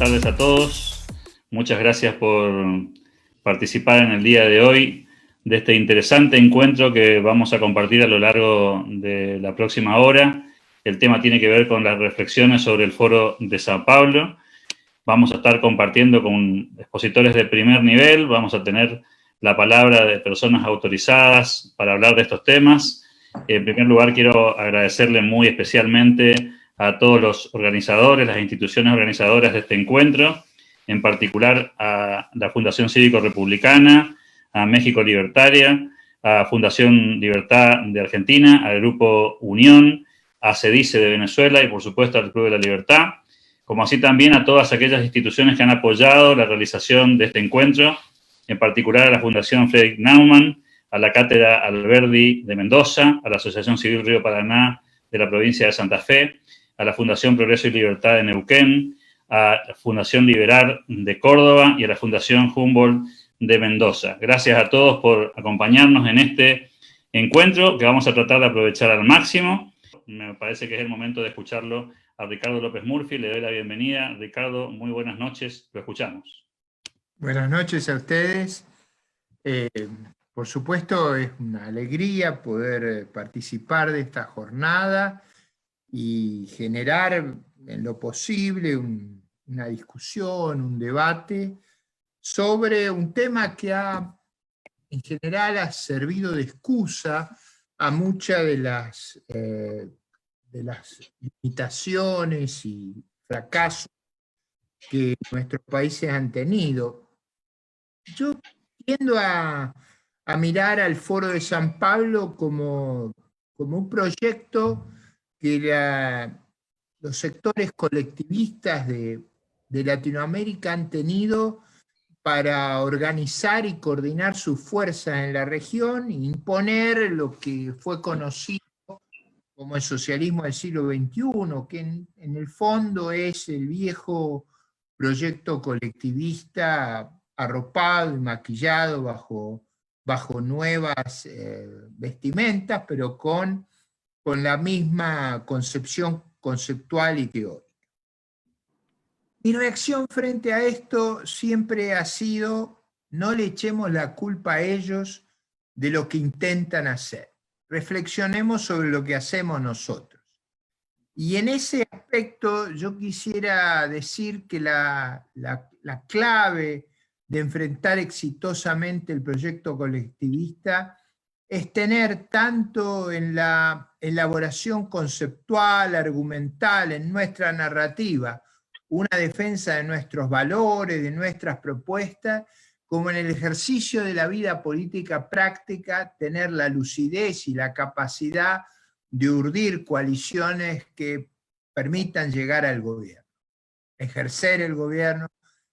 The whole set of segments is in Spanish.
tardes a todos. Muchas gracias por participar en el día de hoy de este interesante encuentro que vamos a compartir a lo largo de la próxima hora. El tema tiene que ver con las reflexiones sobre el Foro de Sao Paulo. Vamos a estar compartiendo con expositores de primer nivel, vamos a tener la palabra de personas autorizadas para hablar de estos temas. En primer lugar, quiero agradecerle muy especialmente a todos los organizadores, las instituciones organizadoras de este encuentro, en particular a la Fundación Cívico-Republicana, a México Libertaria, a Fundación Libertad de Argentina, al Grupo Unión, a CEDICE de Venezuela y, por supuesto, al Club de la Libertad, como así también a todas aquellas instituciones que han apoyado la realización de este encuentro, en particular a la Fundación Frederick Naumann, a la Cátedra Alberdi de Mendoza, a la Asociación Civil Río Paraná de la provincia de Santa Fe, a la Fundación Progreso y Libertad de Neuquén, a la Fundación Liberar de Córdoba y a la Fundación Humboldt de Mendoza. Gracias a todos por acompañarnos en este encuentro que vamos a tratar de aprovechar al máximo. Me parece que es el momento de escucharlo a Ricardo López Murphy. Le doy la bienvenida. Ricardo, muy buenas noches. Lo escuchamos. Buenas noches a ustedes. Por supuesto, es una alegría poder participar de esta jornada y generar en lo posible una discusión, un debate sobre un tema que en general ha servido de excusa a muchas de las limitaciones y fracasos que nuestros países han tenido. Yo tiendo a mirar al Foro de San Pablo como un proyecto que los sectores colectivistas de Latinoamérica han tenido para organizar y coordinar sus fuerzas en la región e imponer lo que fue conocido como el socialismo del siglo XXI, que en el fondo es el viejo proyecto colectivista arropado y maquillado bajo nuevas vestimentas, pero con la misma concepción conceptual y teórica. Mi reacción frente a esto siempre ha sido: no le echemos la culpa a ellos de lo que intentan hacer. Reflexionemos sobre lo que hacemos nosotros. Y en ese aspecto yo quisiera decir que la clave de enfrentar exitosamente el proyecto colectivista es tener tanto en la elaboración conceptual, argumental, en nuestra narrativa, una defensa de nuestros valores, de nuestras propuestas, como en el ejercicio de la vida política práctica, tener la lucidez y la capacidad de urdir coaliciones que permitan llegar al gobierno, ejercer el gobierno,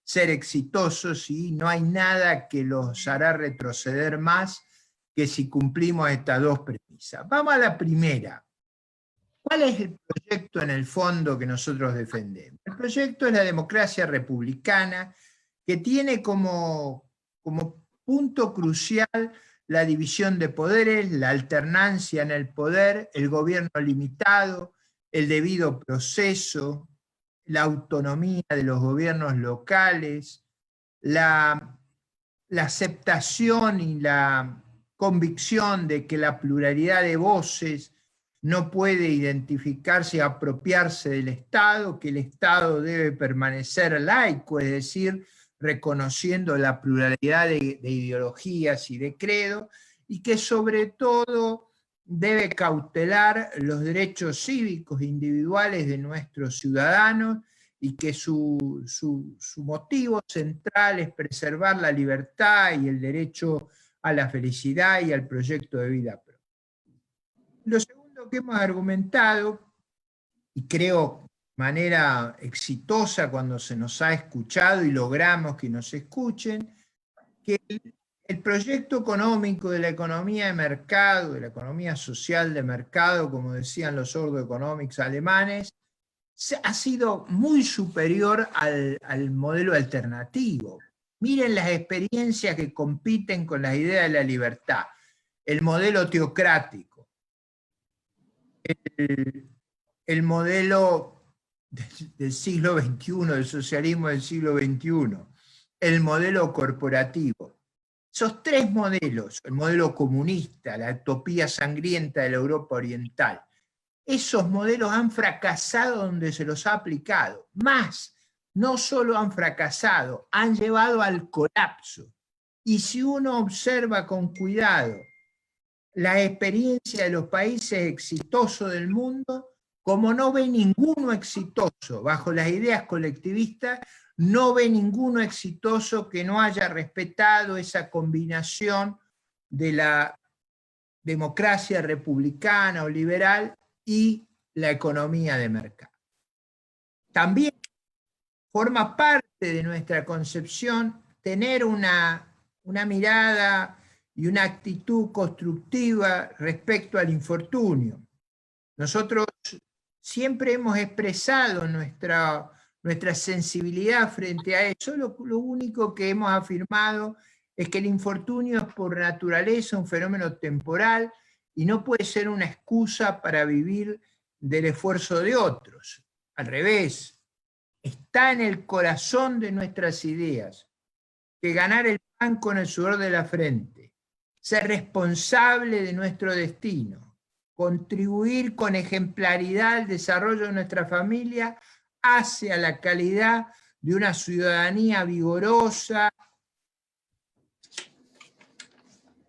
ser exitosos, y no hay nada que los hará retroceder más que si cumplimos estas dos premisas. Vamos a la primera. ¿Cuál es el proyecto en el fondo que nosotros defendemos? El proyecto es la democracia republicana, que tiene como punto crucial la división de poderes, la alternancia en el poder, el gobierno limitado, el debido proceso, la autonomía de los gobiernos locales, la aceptación y la convicción de que la pluralidad de voces no puede identificarse y apropiarse del Estado, que el Estado debe permanecer laico, es decir, reconociendo la pluralidad de ideologías y de credo, y que sobre todo debe cautelar los derechos cívicos e individuales de nuestros ciudadanos, y que su motivo central es preservar la libertad y el derecho a la felicidad y al proyecto de vida propia. Lo segundo que hemos argumentado, y creo de manera exitosa cuando se nos ha escuchado y logramos que nos escuchen, que el proyecto económico de la economía de mercado, de la economía social de mercado, como decían los Ordo Economics alemanes, ha sido muy superior al modelo alternativo. Miren las experiencias que compiten con las ideas de la libertad. El modelo teocrático, el modelo del siglo XXI, del socialismo del siglo XXI, el modelo corporativo. Esos tres modelos, el modelo comunista, la utopía sangrienta de la Europa Oriental, esos modelos han fracasado donde se los ha aplicado. Más, no solo han fracasado, han llevado al colapso. Y si uno observa con cuidado la experiencia de los países exitosos del mundo, como no ve ninguno exitoso bajo las ideas colectivistas, no ve ninguno exitoso que no haya respetado esa combinación de la democracia republicana o liberal y la economía de mercado. También forma parte de nuestra concepción tener una mirada y una actitud constructiva respecto al infortunio. Nosotros siempre hemos expresado nuestra sensibilidad frente a eso. Lo único que hemos afirmado es que el infortunio es por naturaleza un fenómeno temporal y no puede ser una excusa para vivir del esfuerzo de otros. Al revés, está en el corazón de nuestras ideas que ganar el pan con el sudor de la frente, ser responsable de nuestro destino, contribuir con ejemplaridad al desarrollo de nuestra familia hacia la calidad de una ciudadanía vigorosa,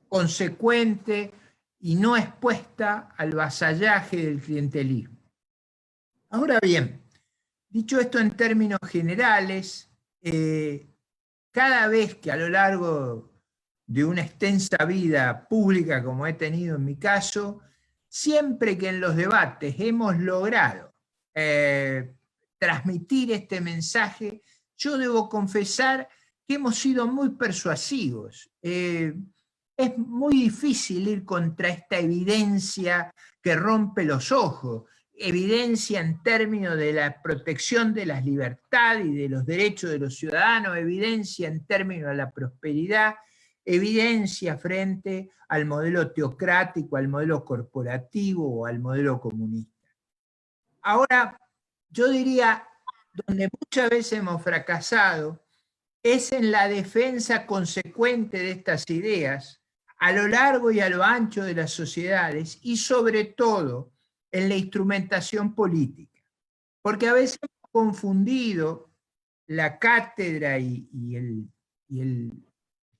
consecuente y no expuesta al vasallaje del clientelismo. Ahora bien, dicho esto en términos generales, cada vez que a lo largo de una extensa vida pública como he tenido en mi caso, siempre que en los debates hemos logrado transmitir este mensaje, yo debo confesar que hemos sido muy persuasivos. Es muy difícil ir contra esta evidencia que rompe los ojos, evidencia en términos de la protección de las libertades y de los derechos de los ciudadanos, evidencia en términos de la prosperidad, evidencia frente al modelo teocrático, al modelo corporativo o al modelo comunista. Ahora, yo diría, donde muchas veces hemos fracasado es en la defensa consecuente de estas ideas a lo largo y a lo ancho de las sociedades y sobre todo en la instrumentación política. Porque a veces hemos confundido la cátedra y el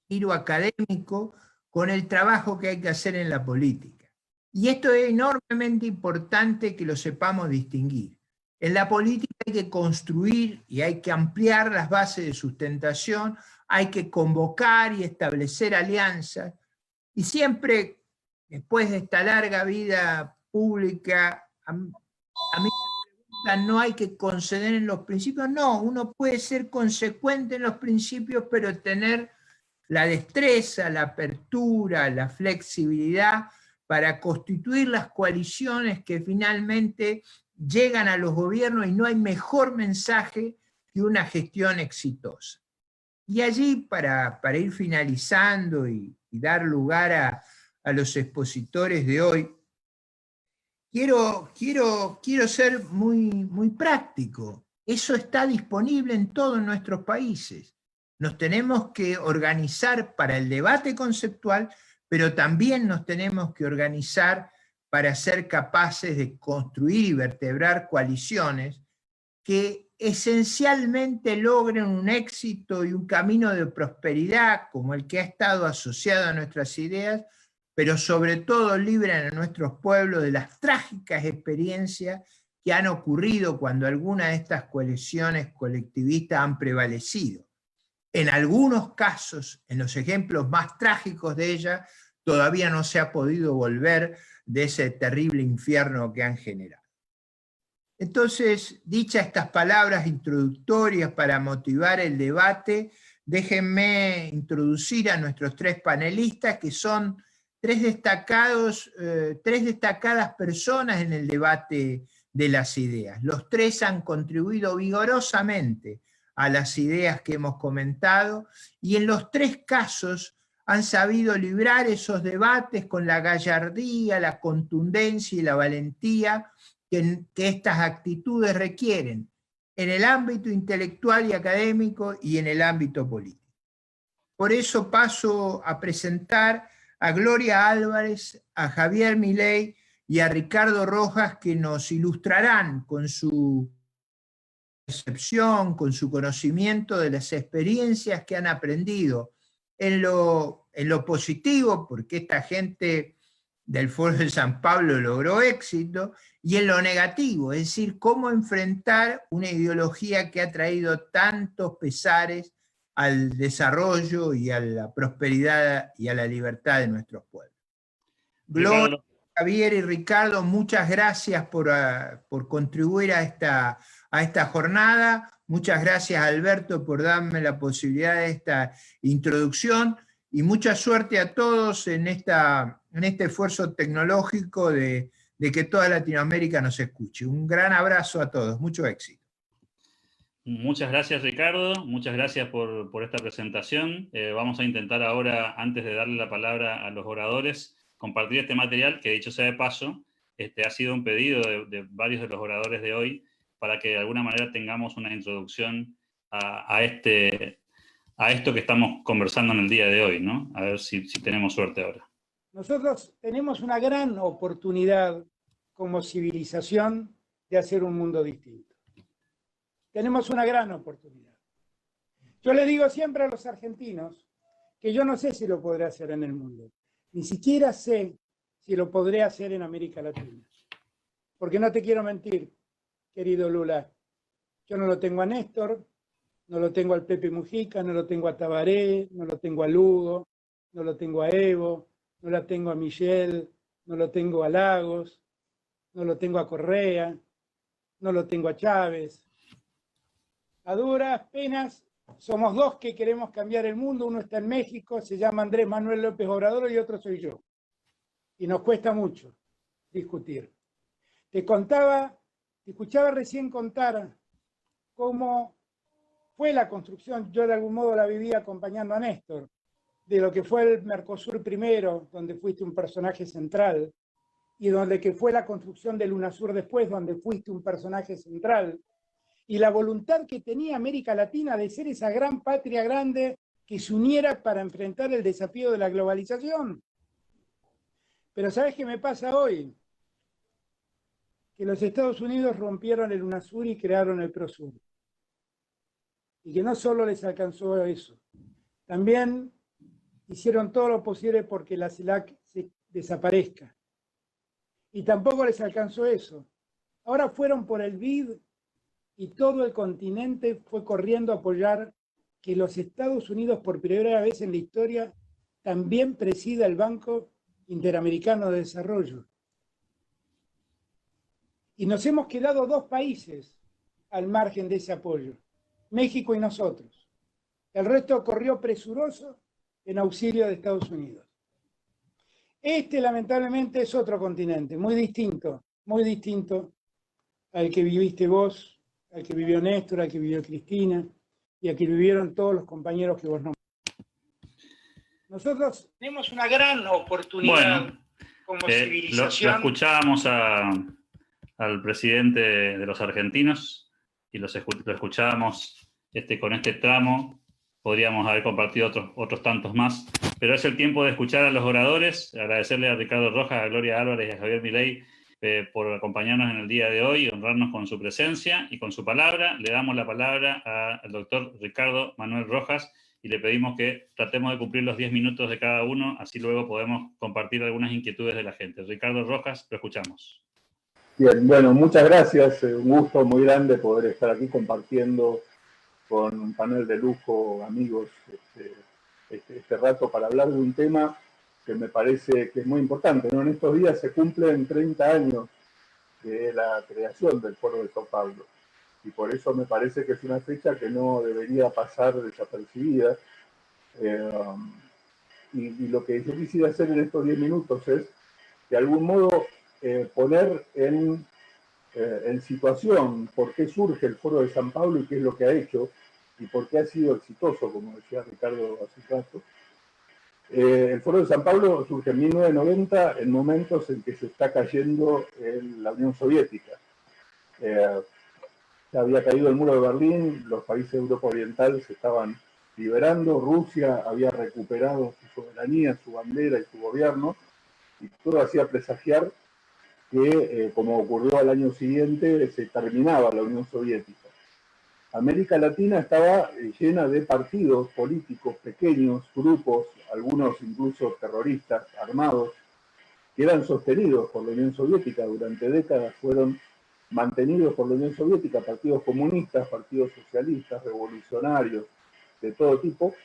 giro académico con el trabajo que hay que hacer en la política. Y esto es enormemente importante que lo sepamos distinguir. En la política hay que construir y hay que ampliar las bases de sustentación, hay que convocar y establecer alianzas, y siempre, después de esta larga vida pública, a mí me preguntan, ¿no hay que conceder en los principios? No, uno puede ser consecuente en los principios, pero tener la destreza, la apertura, la flexibilidad para constituir las coaliciones que finalmente llegan a los gobiernos, y no hay mejor mensaje que una gestión exitosa. Y allí, para ir finalizando y dar lugar a los expositores de hoy, quiero ser muy práctico. Eso está disponible en todos nuestros países. Nos tenemos que organizar para el debate conceptual, pero también nos tenemos que organizar para ser capaces de construir y vertebrar coaliciones que esencialmente logren un éxito y un camino de prosperidad como el que ha estado asociado a nuestras ideas, pero sobre todo libren a nuestros pueblos de las trágicas experiencias que han ocurrido cuando algunas de estas coaliciones colectivistas han prevalecido. En algunos casos, en los ejemplos más trágicos de ellas, todavía no se ha podido volver de ese terrible infierno que han generado. Entonces, dichas estas palabras introductorias para motivar el debate, déjenme introducir a nuestros tres panelistas, que son tres destacadas personas en el debate de las ideas. Los tres han contribuido vigorosamente a las ideas que hemos comentado, y en los tres casos han sabido librar esos debates con la gallardía, la contundencia y la valentía que estas actitudes requieren, en el ámbito intelectual y académico y en el ámbito político. Por eso paso a presentar a Gloria Álvarez, a Javier Milei y a Ricardo Rojas, que nos ilustrarán con su percepción, con su conocimiento de las experiencias que han aprendido en lo positivo, porque esta gente del Foro de San Pablo logró éxito, y en lo negativo, es decir, cómo enfrentar una ideología que ha traído tantos pesares al desarrollo y a la prosperidad y a la libertad de nuestros pueblos. Gloria, Javier y Ricardo, muchas gracias por contribuir a esta jornada. Muchas gracias, Alberto, por darme la posibilidad de esta introducción, y mucha suerte a todos en este esfuerzo tecnológico de que toda Latinoamérica nos escuche. Un gran abrazo a todos, mucho éxito. Muchas gracias, Ricardo, muchas gracias por esta presentación. Vamos a intentar ahora, antes de darle la palabra a los oradores, compartir este material que, dicho sea de paso, ha sido un pedido de varios de los oradores de hoy, para que de alguna manera tengamos una introducción a esto que estamos conversando en el día de hoy, ¿no? A ver si tenemos suerte ahora. Nosotros tenemos una gran oportunidad como civilización de hacer un mundo distinto. Tenemos una gran oportunidad. Yo le digo siempre a los argentinos que yo no sé si lo podré hacer en el mundo. Ni siquiera sé si lo podré hacer en América Latina. Porque no te quiero mentir, querido Lula. Yo no lo tengo a Néstor, no lo tengo al Pepe Mujica, no lo tengo a Tabaré, no lo tengo a Lugo, no lo tengo a Evo, no la tengo a Michelle, no lo tengo a Lagos, no lo tengo a Correa, no lo tengo a Chávez. A duras penas somos dos que queremos cambiar el mundo. Uno está en México, se llama Andrés Manuel López Obrador, y otro soy yo. Y nos cuesta mucho discutir. Te escuchaba recién contar cómo fue la construcción. Yo de algún modo la viví acompañando a Néstor, de lo que fue el Mercosur primero, donde fuiste un personaje central, y donde que fue la construcción del UNASUR después, donde fuiste un personaje central, y la voluntad que tenía América Latina de ser esa gran patria grande que se uniera para enfrentar el desafío de la globalización. Pero ¿sabes qué me pasa hoy? Que los Estados Unidos rompieron el UNASUR y crearon el PROSUR. Y que no solo les alcanzó eso, también hicieron todo lo posible porque la CELAC desaparezca. Y tampoco les alcanzó eso. Ahora fueron por el BID y todo el continente fue corriendo a apoyar que los Estados Unidos, por primera vez en la historia, también presida el Banco Interamericano de Desarrollo. Y nos hemos quedado dos países al margen de ese apoyo, México y nosotros. El resto corrió presuroso en auxilio de Estados Unidos. Este, lamentablemente, es otro continente, muy distinto al que viviste vos, al que vivió Néstor, al que vivió Cristina y al que vivieron todos los compañeros que vos nombraste. Nosotros tenemos una gran oportunidad como civilización. Lo escuchábamos al presidente de los argentinos y lo escuchábamos con este tramo. Podríamos haber compartido otros tantos más, pero es el tiempo de escuchar a los oradores. Agradecerle a Ricardo Rojas, a Gloria Álvarez y a Javier Milei por acompañarnos en el día de hoy y honrarnos con su presencia y con su palabra. Le damos la palabra al doctor Ricardo Manuel Rojas y le pedimos que tratemos de cumplir los 10 minutos de cada uno, así luego podemos compartir algunas inquietudes de la gente. Ricardo Rojas, lo escuchamos. Bien, bueno, muchas gracias. Un gusto muy grande poder estar aquí compartiendo con un panel de lujo, amigos, este rato para hablar de un tema que me parece que es muy importante, ¿no? En estos días se cumplen 30 años de la creación del Foro de Sao Paulo, y por eso me parece que es una fecha que no debería pasar desapercibida. Y lo que yo quisiera hacer en estos 10 minutos es, de algún modo, poner en situación por qué surge el Foro de San Pablo y qué es lo que ha hecho y por qué ha sido exitoso, como decía Ricardo hace un rato. El Foro de San Pablo surge en 1990, en momentos en que se está cayendo la Unión Soviética. ya había caído el muro de Berlín, los países de Europa Oriental se estaban liberando, Rusia había recuperado su soberanía, su bandera y su gobierno, y todo hacía presagiar que, como ocurrió al año siguiente, se terminaba la Unión Soviética. América Latina estaba llena de partidos políticos pequeños, grupos, algunos incluso terroristas, armados, que eran sostenidos por la Unión Soviética durante décadas, fueron mantenidos por la Unión Soviética, partidos comunistas, partidos socialistas, revolucionarios, de todo tipo,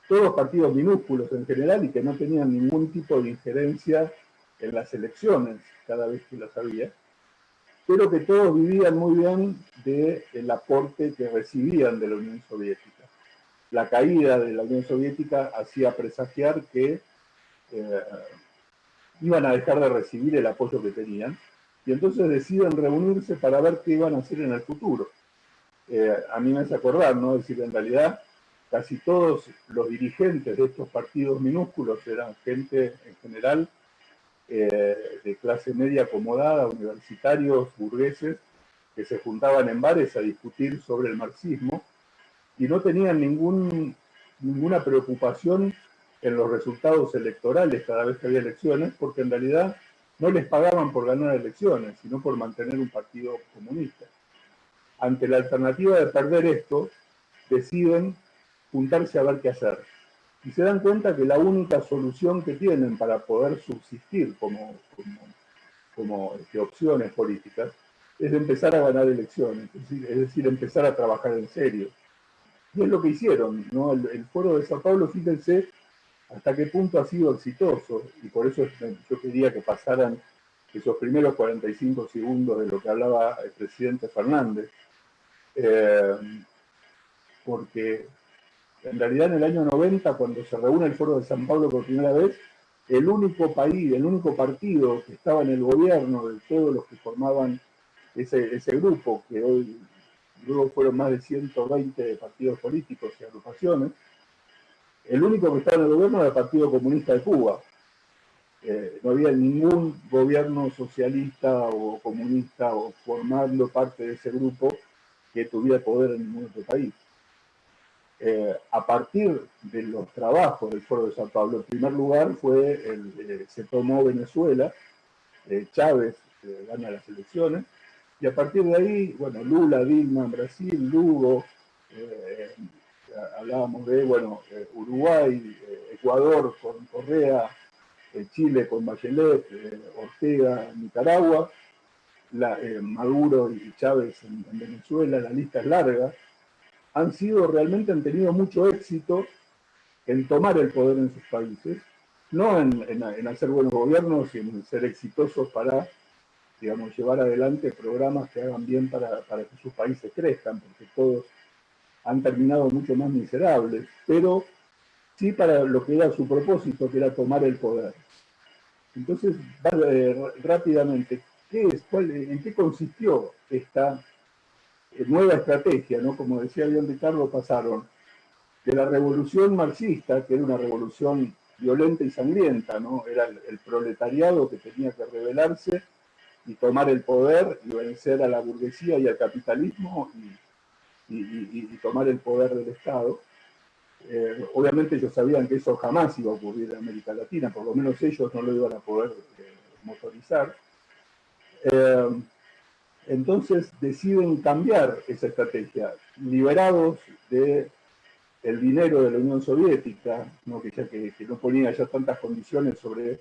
todos partidos minúsculos en general y que no tenían ningún tipo de injerencia en las elecciones cada vez que las había, pero que todos vivían muy bien del aporte que recibían de la Unión Soviética. La caída de la Unión Soviética hacía presagiar que iban a dejar de recibir el apoyo que tenían, y entonces deciden reunirse para ver qué iban a hacer en el futuro. A mí me hace acordar, ¿no? Es decir, en realidad casi todos los dirigentes de estos partidos minúsculos eran gente en general de clase media acomodada, universitarios, burgueses, que se juntaban en bares a discutir sobre el marxismo y no tenían ninguna preocupación en los resultados electorales cada vez que había elecciones, porque en realidad no les pagaban por ganar elecciones, sino por mantener un partido comunista. Ante la alternativa de perder esto, deciden juntarse a ver qué hacer. Y se dan cuenta que la única solución que tienen para poder subsistir como opciones políticas es empezar a ganar elecciones, es decir, empezar a trabajar en serio. Y es lo que hicieron, ¿no? El Foro de Sao Paulo, fíjense hasta qué punto ha sido exitoso, y por eso yo quería que pasaran esos primeros 45 segundos de lo que hablaba el presidente Fernández, porque en realidad en el año 90, cuando se reúne el Foro de Sao Paulo por primera vez, el único país, el único partido que estaba en el gobierno de todos los que formaban ese grupo, que hoy luego fueron más de 120 partidos políticos y agrupaciones, el único que estaba en el gobierno era el Partido Comunista de Cuba. No había ningún gobierno socialista o comunista o formando parte de ese grupo que tuviera poder en ningún otro país. A partir de los trabajos del Foro de Sao Paulo, en primer lugar se tomó Venezuela, Chávez gana las elecciones, y a partir de ahí, bueno, Lula, Dilma en Brasil, Lugo, hablábamos de, bueno, Uruguay, Ecuador con Correa, Chile con Bachelet, Ortega en Nicaragua, Maduro y Chávez en Venezuela, la lista es larga, han tenido mucho éxito en tomar el poder en sus países, no en hacer buenos gobiernos, sino en ser exitosos para, digamos, llevar adelante programas que hagan bien para que sus países crezcan, porque todos han terminado mucho más miserables, pero sí para lo que era su propósito, que era tomar el poder. Entonces, rápidamente, ¿en qué consistió esta nueva estrategia, ¿no? Como decía bien Ricardo, pasaron de la revolución marxista, que era una revolución violenta y sangrienta, ¿no? Era el proletariado que tenía que rebelarse y tomar el poder y vencer a la burguesía y al capitalismo y tomar el poder del Estado. Obviamente ellos sabían que eso jamás iba a ocurrir en América Latina, por lo menos ellos no lo iban a poder motorizar. Entonces deciden cambiar esa estrategia, liberados del dinero de la Unión Soviética, ¿no? que no ponía ya tantas condiciones sobre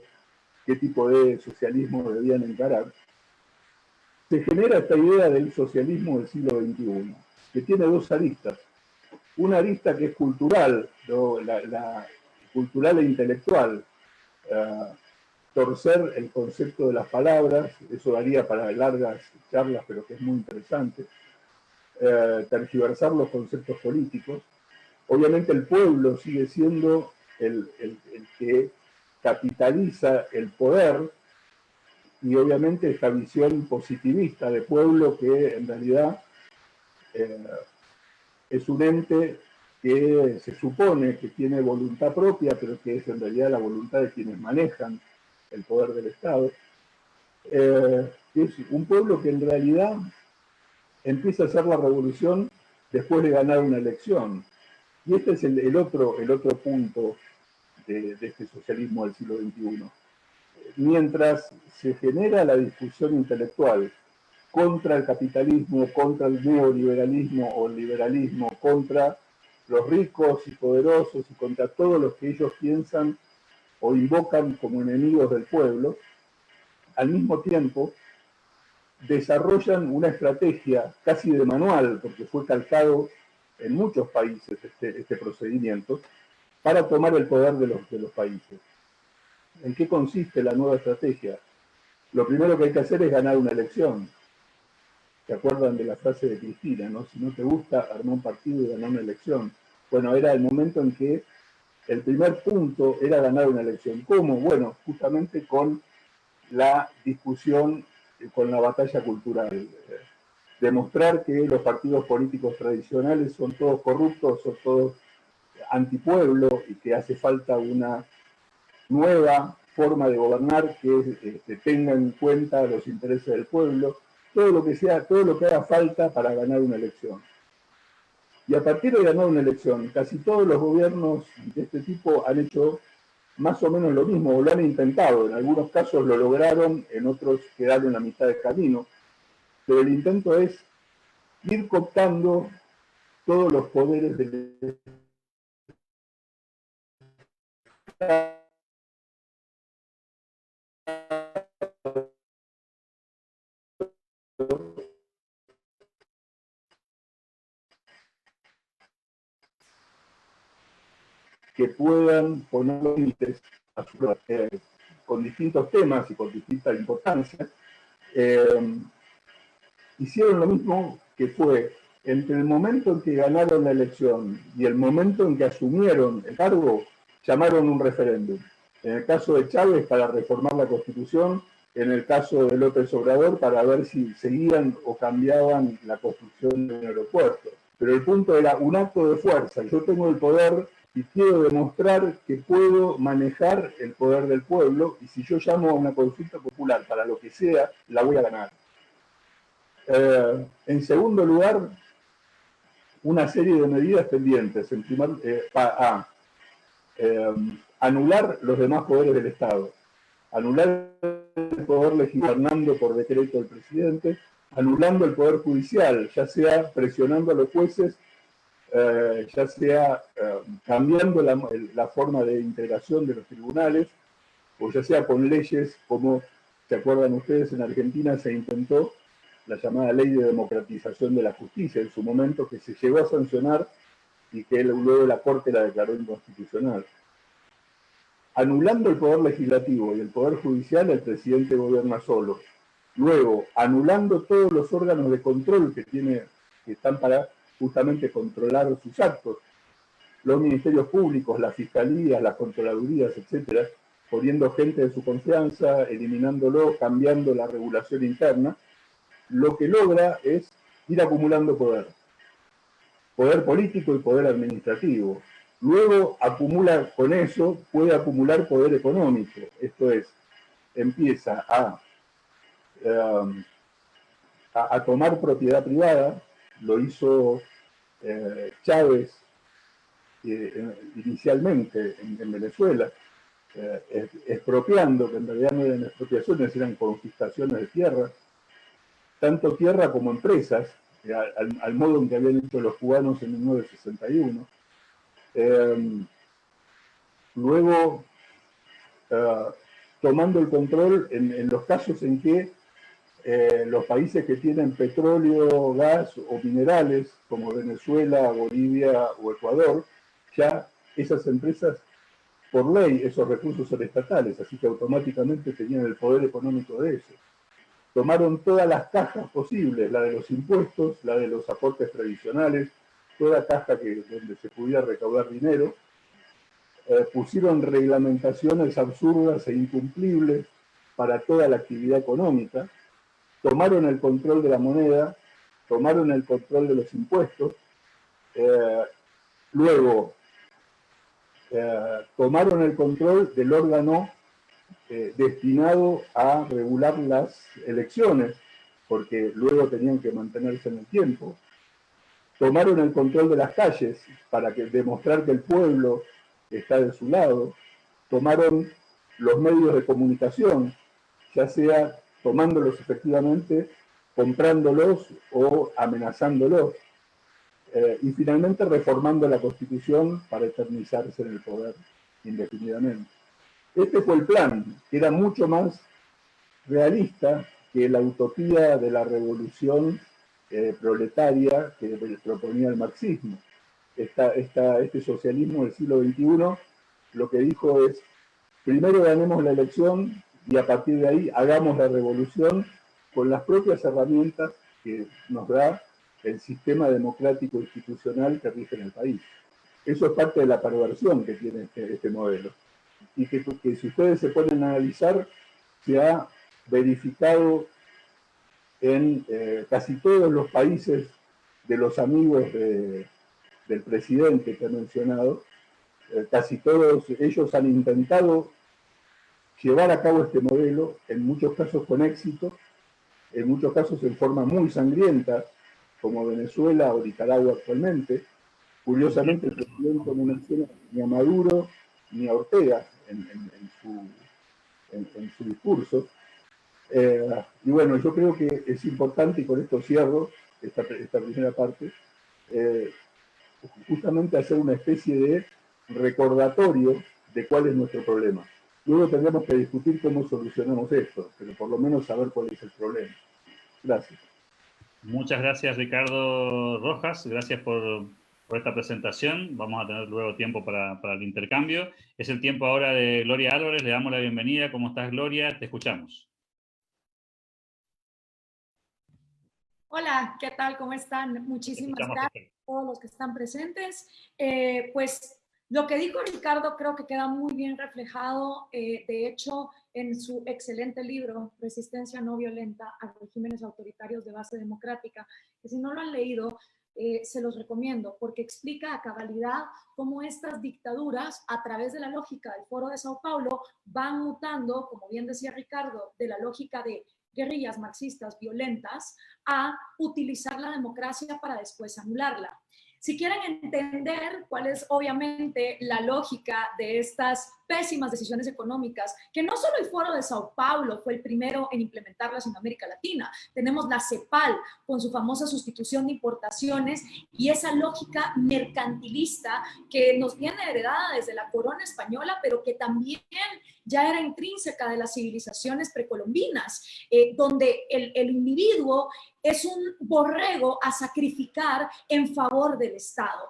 qué tipo de socialismo debían encarar. Se genera esta idea del socialismo del siglo XXI, que tiene dos aristas. Una arista que es cultural, ¿no? la cultural e intelectual, torcer el concepto de las palabras, eso daría para largas charlas, pero que es muy interesante, tergiversar los conceptos políticos. Obviamente el pueblo sigue siendo el que capitaliza el poder, y obviamente esta visión positivista de pueblo que en realidad es un ente que se supone que tiene voluntad propia, pero que es en realidad la voluntad de quienes manejan el poder del Estado. Es un pueblo que en realidad empieza a hacer la revolución después de ganar una elección. Y este es el otro punto de este socialismo del siglo XXI. Mientras se genera la discusión intelectual contra el capitalismo, contra el neoliberalismo o el liberalismo, contra los ricos y poderosos y contra todos los que ellos piensan o invocan como enemigos del pueblo, al mismo tiempo desarrollan una estrategia casi de manual, porque fue calcado en muchos países este procedimiento, para tomar el poder de los países. ¿En qué consiste la nueva estrategia? Lo primero que hay que hacer es ganar una elección. ¿Se acuerdan de la frase de Cristina, ¿no? Si no te gusta, armar un partido y ganar una elección. Bueno, era el momento en que el primer punto era ganar una elección. ¿Cómo? Bueno, justamente con la discusión, con la batalla cultural. Demostrar que los partidos políticos tradicionales son todos corruptos, son todos antipueblo y que hace falta una nueva forma de gobernar que tenga en cuenta los intereses del pueblo, todo lo que haga falta para ganar una elección. Y a partir de ganar una elección, casi todos los gobiernos de este tipo han hecho más o menos lo mismo, o lo han intentado. En algunos casos lo lograron, en otros quedaron en la mitad del camino. Pero el intento es ir cooptando todos los poderes del Estado que puedan poner límites con distintos temas y con distinta importancia. Hicieron lo mismo que fue entre el momento en que ganaron la elección y el momento en que asumieron el cargo, llamaron un referéndum. En el caso de Chávez, para reformar la Constitución; en el caso de López Obrador, para ver si seguían o cambiaban la construcción de un aeropuerto. Pero el punto era un acto de fuerza. Yo tengo el poder y quiero demostrar que puedo manejar el poder del pueblo, y si yo llamo a una consulta popular para lo que sea, la voy a ganar. En segundo lugar, una serie de medidas pendientes. En primer, anular los demás poderes del Estado, anular el poder legislativo por decreto del presidente, anulando el poder judicial, ya sea presionando a los jueces, ya sea cambiando la forma de integración de los tribunales, o ya sea con leyes como, ¿se acuerdan ustedes? En Argentina se intentó la llamada Ley de Democratización de la Justicia en su momento, que se llegó a sancionar y que luego la Corte la declaró inconstitucional. Anulando el poder legislativo y el poder judicial, el presidente gobierna solo. Luego, anulando todos los órganos de control que están para justamente controlar sus actos, los ministerios públicos, las fiscalías, las controladurías, etcétera, poniendo gente de su confianza, eliminándolo, cambiando la regulación interna. Lo que logra es ir acumulando poder político y poder administrativo. Luego acumula con eso, puede acumular poder económico, esto es, empieza a tomar propiedad privada. Lo hizo Chávez inicialmente en Venezuela, expropiando, que en realidad no eran expropiaciones, eran confiscaciones de tierra, tanto tierra como empresas, al modo en que habían hecho los cubanos en 1961. Luego, tomando el control en los casos en que los países que tienen petróleo, gas o minerales, como Venezuela, Bolivia o Ecuador, ya esas empresas, por ley, esos recursos son estatales, así que automáticamente tenían el poder económico de eso. Tomaron todas las cajas posibles, la de los impuestos, la de los aportes previsionales, toda caja donde se pudiera recaudar dinero, pusieron reglamentaciones absurdas e incumplibles para toda la actividad económica, tomaron el control de la moneda, tomaron el control de los impuestos, luego tomaron el control del órgano destinado a regular las elecciones, porque luego tenían que mantenerse en el tiempo. Tomaron el control de las calles para demostrar que el pueblo está de su lado. Tomaron los medios de comunicación, ya sea tomándolos efectivamente, comprándolos o amenazándolos. Y finalmente reformando la Constitución para eternizarse en el poder indefinidamente. Este fue el plan, que era mucho más realista que la utopía de la revolución proletaria que proponía el marxismo. Este socialismo del siglo XXI lo que dijo es, primero ganemos la elección y a partir de ahí hagamos la revolución con las propias herramientas que nos da el sistema democrático institucional que rige en el país. Eso es parte de la perversión que tiene este modelo. Y que si ustedes se ponen a analizar, se ha verificado en casi todos los países de los amigos del presidente que he mencionado, casi todos ellos han intentado llevar a cabo este modelo, en muchos casos con éxito, en muchos casos en forma muy sangrienta, como Venezuela o Nicaragua actualmente. Curiosamente, el presidente no menciona ni a Maduro ni a Ortega en su discurso. Y bueno, yo creo que es importante, y con esto cierro esta primera parte, justamente hacer una especie de recordatorio de cuál es nuestro problema. Luego tendremos que discutir cómo solucionamos esto, pero por lo menos saber cuál es el problema. Gracias. Muchas gracias, Ricardo Rojas. Gracias por esta presentación. Vamos a tener luego tiempo para el intercambio. Es el tiempo ahora de Gloria Álvarez. Le damos la bienvenida. ¿Cómo estás, Gloria? Te escuchamos. Hola, ¿qué tal? ¿Cómo están? Muchísimas gracias a todos los que están presentes. Pues lo que dijo Ricardo creo que queda muy bien reflejado, de hecho, en su excelente libro, Resistencia no violenta a regímenes autoritarios de base democrática, que si no lo han leído, se los recomiendo, porque explica a cabalidad cómo estas dictaduras, a través de la lógica del Foro de Sao Paulo, van mutando, como bien decía Ricardo, de la lógica de guerrillas marxistas violentas a utilizar la democracia para después anularla. Si quieren entender cuál es obviamente la lógica de estas pésimas decisiones económicas, que no solo el Foro de Sao Paulo fue el primero en implementarlas en América Latina, tenemos la CEPAL con su famosa sustitución de importaciones y esa lógica mercantilista que nos viene heredada desde la corona española, pero que también ya era intrínseca de las civilizaciones precolombinas, donde el individuo es un borrego a sacrificar en favor del Estado.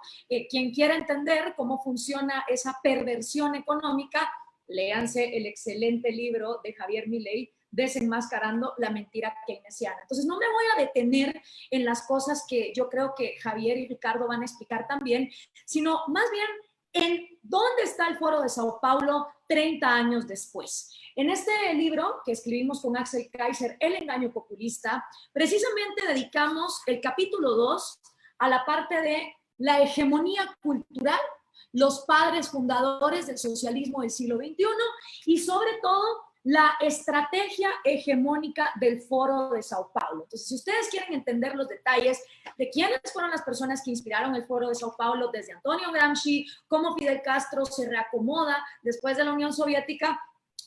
Quien quiera entender cómo funciona esa perversión económica, léanse el excelente libro de Javier Milei, Desenmascarando la mentira keynesiana. Entonces no me voy a detener en las cosas que yo creo que Javier y Ricardo van a explicar también, sino más bien en dónde está el Foro de Sao Paulo 30 años después. En este libro que escribimos con Axel Kaiser, El engaño populista, precisamente dedicamos el capítulo 2 a la parte de la hegemonía cultural, los padres fundadores del socialismo del siglo XXI y sobre todo la estrategia hegemónica del Foro de Sao Paulo. Entonces, si ustedes quieren entender los detalles de quiénes fueron las personas que inspiraron el Foro de Sao Paulo, desde Antonio Gramsci, cómo Fidel Castro se reacomoda después de la Unión Soviética,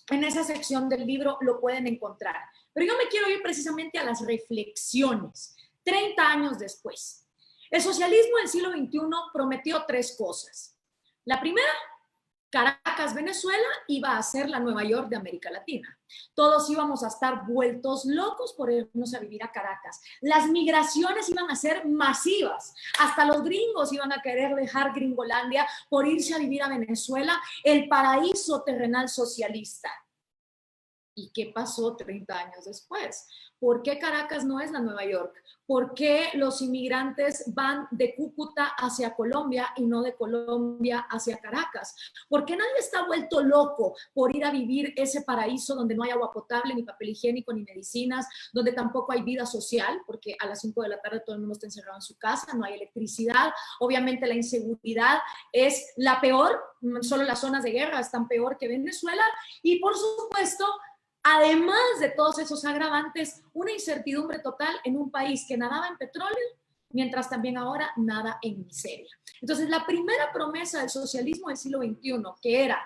en esa sección del libro lo pueden encontrar. Pero yo me quiero ir precisamente a las reflexiones, 30 años después. El socialismo del siglo XXI prometió 3 cosas. La primera, Caracas, Venezuela, iba a ser la Nueva York de América Latina. Todos íbamos a estar vueltos locos por irnos a vivir a Caracas. Las migraciones iban a ser masivas. Hasta los gringos iban a querer dejar Gringolandia por irse a vivir a Venezuela, el paraíso terrenal socialista. ¿Y qué pasó 30 años después? ¿Por qué Caracas no es la Nueva York? ¿Por qué los inmigrantes van de Cúcuta hacia Colombia y no de Colombia hacia Caracas? ¿Por qué nadie está vuelto loco por ir a vivir ese paraíso donde no hay agua potable, ni papel higiénico, ni medicinas, donde tampoco hay vida social, porque a las 5 de la tarde todo el mundo está encerrado en su casa, no hay electricidad, obviamente la inseguridad es la peor, solo las zonas de guerra están peor que Venezuela, y por supuesto, además de todos esos agravantes, una incertidumbre total en un país que nadaba en petróleo, mientras también ahora nada en miseria. Entonces, la primera promesa del socialismo del siglo XXI, que era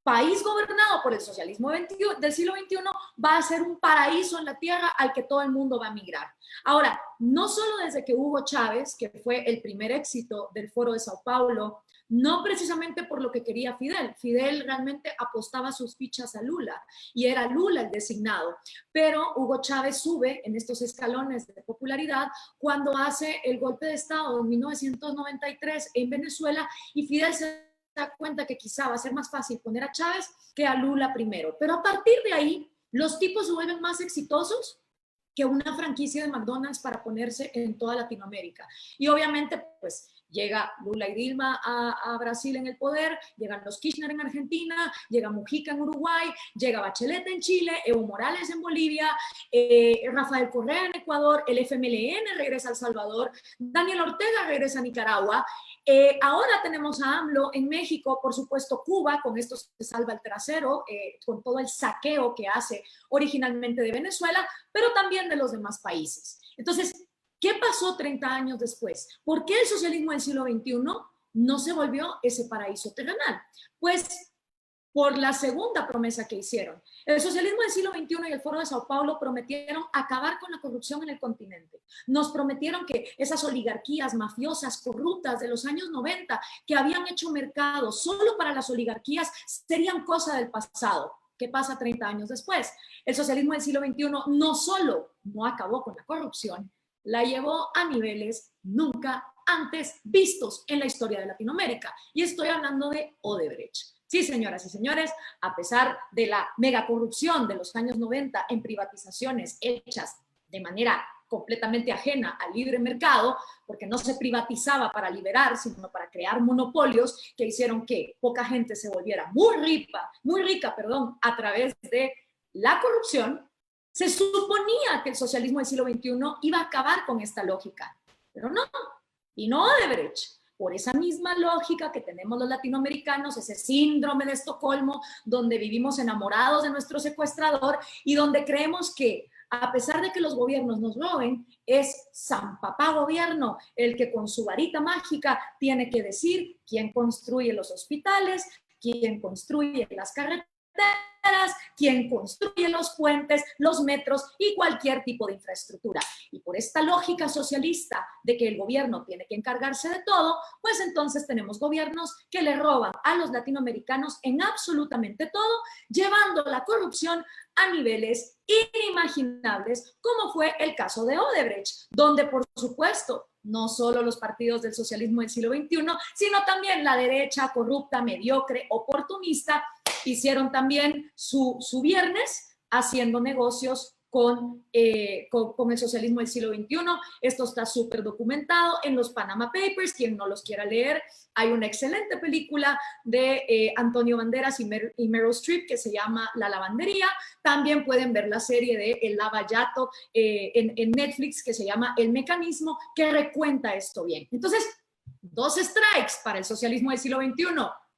país gobernado por el socialismo del siglo XXI, va a ser un paraíso en la tierra al que todo el mundo va a migrar. Ahora, no solo desde que Hugo Chávez, que fue el primer éxito del Foro de Sao Paulo, no precisamente por lo que quería Fidel. Fidel realmente apostaba sus fichas a Lula y era Lula el designado. Pero Hugo Chávez sube en estos escalones de popularidad cuando hace el golpe de Estado en 1993 en Venezuela y Fidel se da cuenta que quizá va a ser más fácil poner a Chávez que a Lula primero. Pero a partir de ahí, los tipos se vuelven más exitosos que una franquicia de McDonald's para ponerse en toda Latinoamérica. Y obviamente, pues, llega Lula y Dilma a Brasil en el poder, llegan los Kirchner en Argentina, llega Mujica en Uruguay, llega Bachelet en Chile, Evo Morales en Bolivia, Rafael Correa en Ecuador, el FMLN regresa a El Salvador, Daniel Ortega regresa a Nicaragua. Ahora tenemos a AMLO en México, por supuesto Cuba, con esto se salva el trasero, con todo el saqueo que hace originalmente de Venezuela, pero también de los demás países. Entonces, ¿qué pasó 30 años después? ¿Por qué el socialismo del siglo XXI no se volvió ese paraíso terrenal? Pues por la segunda promesa que hicieron. El socialismo del siglo XXI y el Foro de Sao Paulo prometieron acabar con la corrupción en el continente. Nos prometieron que esas oligarquías mafiosas corruptas de los años 90 que habían hecho mercado solo para las oligarquías serían cosa del pasado. ¿Qué pasa 30 años después? El socialismo del siglo XXI no solo no acabó con la corrupción, la llevó a niveles nunca antes vistos en la historia de Latinoamérica. Y estoy hablando de Odebrecht. Sí, señoras y señores, a pesar de la megacorrupción de los años 90 en privatizaciones hechas de manera completamente ajena al libre mercado, porque no se privatizaba para liberar, sino para crear monopolios que hicieron que poca gente se volviera muy rica, a través de la corrupción, se suponía que el socialismo del siglo XXI iba a acabar con esta lógica, pero no, y no Odebrecht. Por esa misma lógica que tenemos los latinoamericanos, ese síndrome de Estocolmo, donde vivimos enamorados de nuestro secuestrador y donde creemos que, a pesar de que los gobiernos nos roben, es San Papá Gobierno el que con su varita mágica tiene que decir quién construye los hospitales, quién construye las carreteras, quien construye los puentes, los metros y cualquier tipo de infraestructura. Y por esta lógica socialista de que el gobierno tiene que encargarse de todo, pues entonces tenemos gobiernos que le roban a los latinoamericanos en absolutamente todo, llevando la corrupción a niveles inimaginables, como fue el caso de Odebrecht, donde por supuesto no solo los partidos del socialismo del siglo XXI, sino también la derecha corrupta, mediocre, oportunista, hicieron también su viernes haciendo negocios con el socialismo del siglo XXI. Esto está súper documentado en los Panama Papers. Quien no los quiera leer, hay una excelente película de Antonio Banderas y Meryl Streep que se llama La Lavandería. También pueden ver la serie de El Lavallato en Netflix que se llama El Mecanismo, que recuenta esto bien. Entonces, 2 strikes para el socialismo del siglo XXI.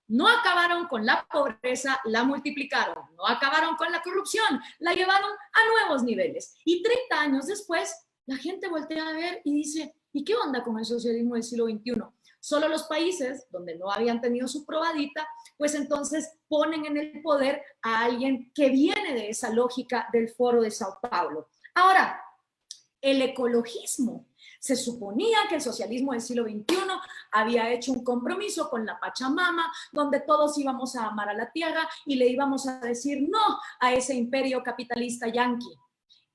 No acabaron con la pobreza, la multiplicaron. No acabaron con la corrupción, la llevaron a nuevos niveles. Y 30 años después, la gente voltea a ver y dice, ¿y qué onda con el socialismo del siglo XXI? Solo los países donde no habían tenido su probadita, pues entonces ponen en el poder a alguien que viene de esa lógica del Foro de Sao Paulo. Ahora, el ecologismo. Se suponía que el socialismo del siglo XXI había hecho un compromiso con la Pachamama, donde todos íbamos a amar a la tierra y le íbamos a decir no a ese imperio capitalista yanqui.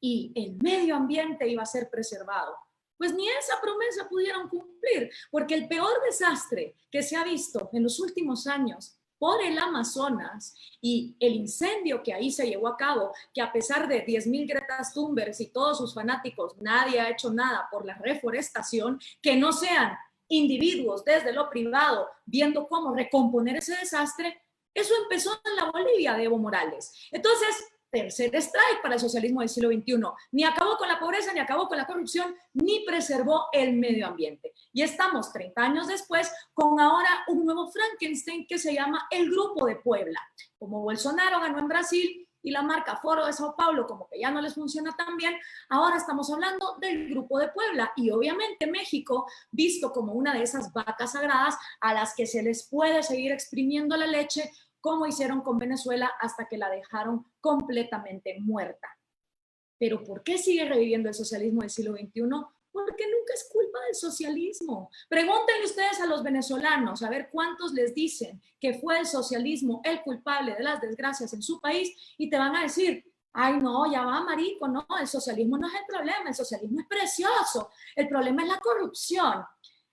Y el medio ambiente iba a ser preservado. Pues ni esa promesa pudieron cumplir, porque el peor desastre que se ha visto en los últimos años por el Amazonas y el incendio que ahí se llevó a cabo, que a pesar de 10.000 Gretas Thunberg y todos sus fanáticos, nadie ha hecho nada por la reforestación, que no sean individuos desde lo privado viendo cómo recomponer ese desastre, eso empezó en la Bolivia de Evo Morales. Entonces, tercer strike para el socialismo del siglo XXI. Ni acabó con la pobreza, ni acabó con la corrupción, ni preservó el medio ambiente. Y estamos 30 años después con ahora un nuevo Frankenstein que se llama el Grupo de Puebla. Como Bolsonaro ganó en Brasil, y la marca Foro de Sao Paulo como que ya no les funciona tan bien, ahora estamos hablando del Grupo de Puebla y obviamente México visto como una de esas vacas sagradas a las que se les puede seguir exprimiendo la leche como hicieron con Venezuela hasta que la dejaron completamente muerta. Pero ¿por qué sigue reviviendo el socialismo del siglo XXI? Porque nunca es culpa del socialismo. Pregúntenle ustedes a los venezolanos a ver cuántos les dicen que fue el socialismo el culpable de las desgracias en su país y te van a decir, ay no, ya va marico, no, el socialismo no es el problema, el socialismo es precioso, el problema es la corrupción.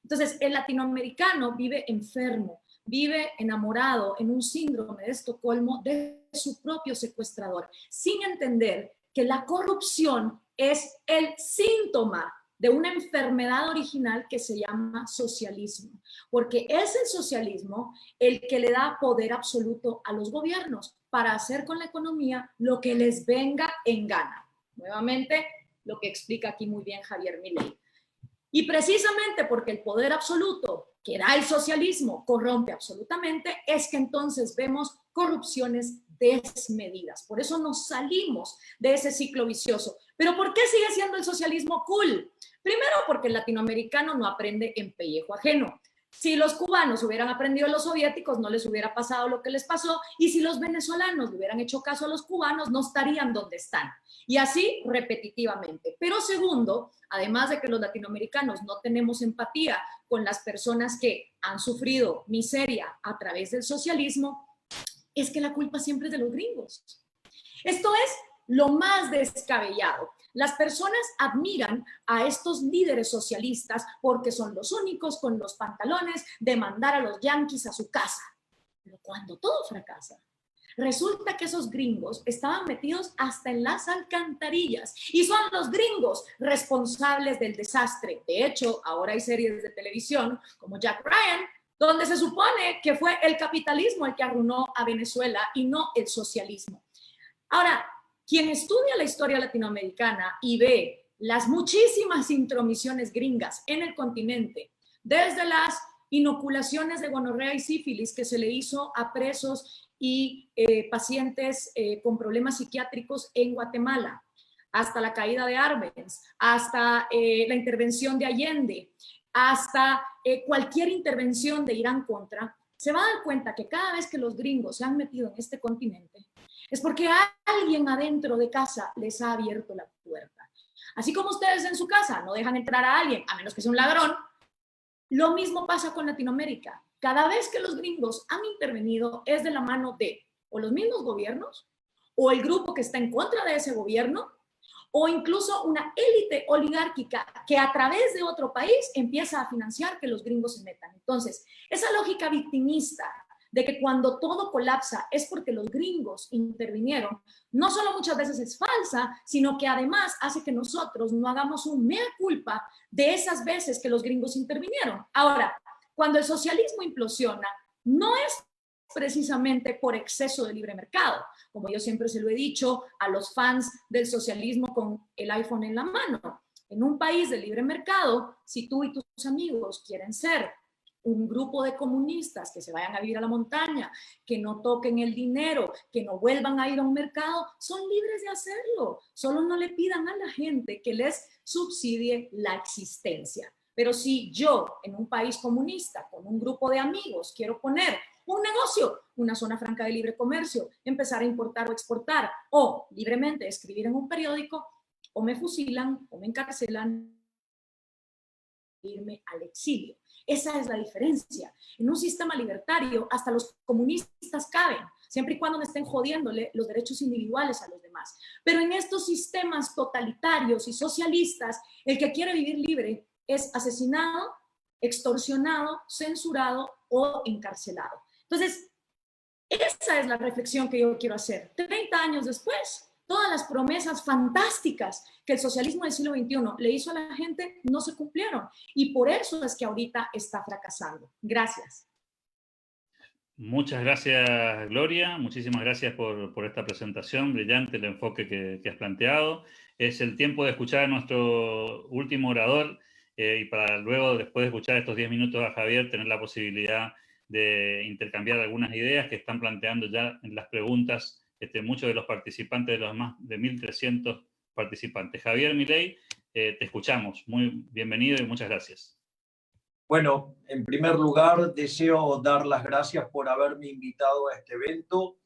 Entonces, el latinoamericano vive enfermo, vive enamorado en un síndrome de Estocolmo de su propio secuestrador, sin entender que la corrupción es el síntoma de una enfermedad original que se llama socialismo, porque es el socialismo el que le da poder absoluto a los gobiernos para hacer con la economía lo que les venga en gana. Nuevamente, lo que explica aquí muy bien Javier Milei. Y precisamente porque el poder absoluto que da el socialismo corrompe absolutamente, es que entonces vemos corrupciones desmedidas. Por eso nos salimos de ese ciclo vicioso. ¿Pero por qué sigue siendo el socialismo cool? Primero, porque el latinoamericano no aprende en pellejo ajeno. Si los cubanos hubieran aprendido a los soviéticos, no les hubiera pasado lo que les pasó, y si los venezolanos le hubieran hecho caso a los cubanos, no estarían donde están. Y así repetitivamente. Pero segundo, además de que los latinoamericanos no tenemos empatía con las personas que han sufrido miseria a través del socialismo, es que la culpa siempre es de los gringos. Esto es lo más descabellado. Las personas admiran a estos líderes socialistas porque son los únicos con los pantalones de mandar a los yanquis a su casa. Pero cuando todo fracasa, resulta que esos gringos estaban metidos hasta en las alcantarillas y son los gringos responsables del desastre. De hecho, ahora hay series de televisión como Jack Ryan, donde se supone que fue el capitalismo el que arruinó a Venezuela y no el socialismo. Ahora, quien estudia la historia latinoamericana y ve las muchísimas intromisiones gringas en el continente, desde las inoculaciones de gonorrea y sífilis que se le hizo a presos y pacientes con problemas psiquiátricos en Guatemala, hasta la caída de Arbenz, hasta la intervención de Allende, hasta cualquier intervención de Irán contra, se va a dar cuenta que cada vez que los gringos se han metido en este continente, es porque alguien adentro de casa les ha abierto la puerta. Así como ustedes en su casa no dejan entrar a alguien, a menos que sea un ladrón, lo mismo pasa con Latinoamérica. Cada vez que los gringos han intervenido es de la mano de o los mismos gobiernos, o el grupo que está en contra de ese gobierno, o incluso una élite oligárquica que a través de otro país empieza a financiar que los gringos se metan. Entonces, esa lógica victimista de que cuando todo colapsa es porque los gringos intervinieron, no solo muchas veces es falsa, sino que además hace que nosotros no hagamos un mea culpa de esas veces que los gringos intervinieron. Ahora, cuando el socialismo implosiona, no es precisamente por exceso de libre mercado, como yo siempre se lo he dicho a los fans del socialismo con el iPhone en la mano. En un país de libre mercado, si tú y tus amigos quieren ser un grupo de comunistas que se vayan a vivir a la montaña, que no toquen el dinero, que no vuelvan a ir a un mercado, son libres de hacerlo. Solo no le pidan a la gente que les subsidie la existencia. Pero si yo, en un país comunista, con un grupo de amigos, quiero poner un negocio, una zona franca de libre comercio, empezar a importar o exportar, o libremente escribir en un periódico, o me fusilan, o me encarcelan, irme al exilio. Esa es la diferencia. En un sistema libertario, hasta los comunistas caben, siempre y cuando no estén jodiéndole los derechos individuales a los demás. Pero en estos sistemas totalitarios y socialistas, el que quiere vivir libre es asesinado, extorsionado, censurado o encarcelado. Entonces, esa es la reflexión que yo quiero hacer. 30 años después, todas las promesas fantásticas que el socialismo del siglo XXI le hizo a la gente no se cumplieron. Y por eso es que ahorita está fracasando. Gracias. Muchas gracias, Gloria. Muchísimas gracias por esta presentación brillante, el enfoque que has planteado. Es el tiempo de escuchar a nuestro último orador y para luego, después de escuchar estos 10 minutos a Javier, tener la posibilidad de intercambiar algunas ideas que están planteando ya en las preguntas muchos de los participantes, de los más de 1.300 participantes. Javier Milei, te escuchamos. Muy bienvenido y muchas gracias. Bueno, en primer lugar, deseo dar las gracias por haberme invitado a este evento,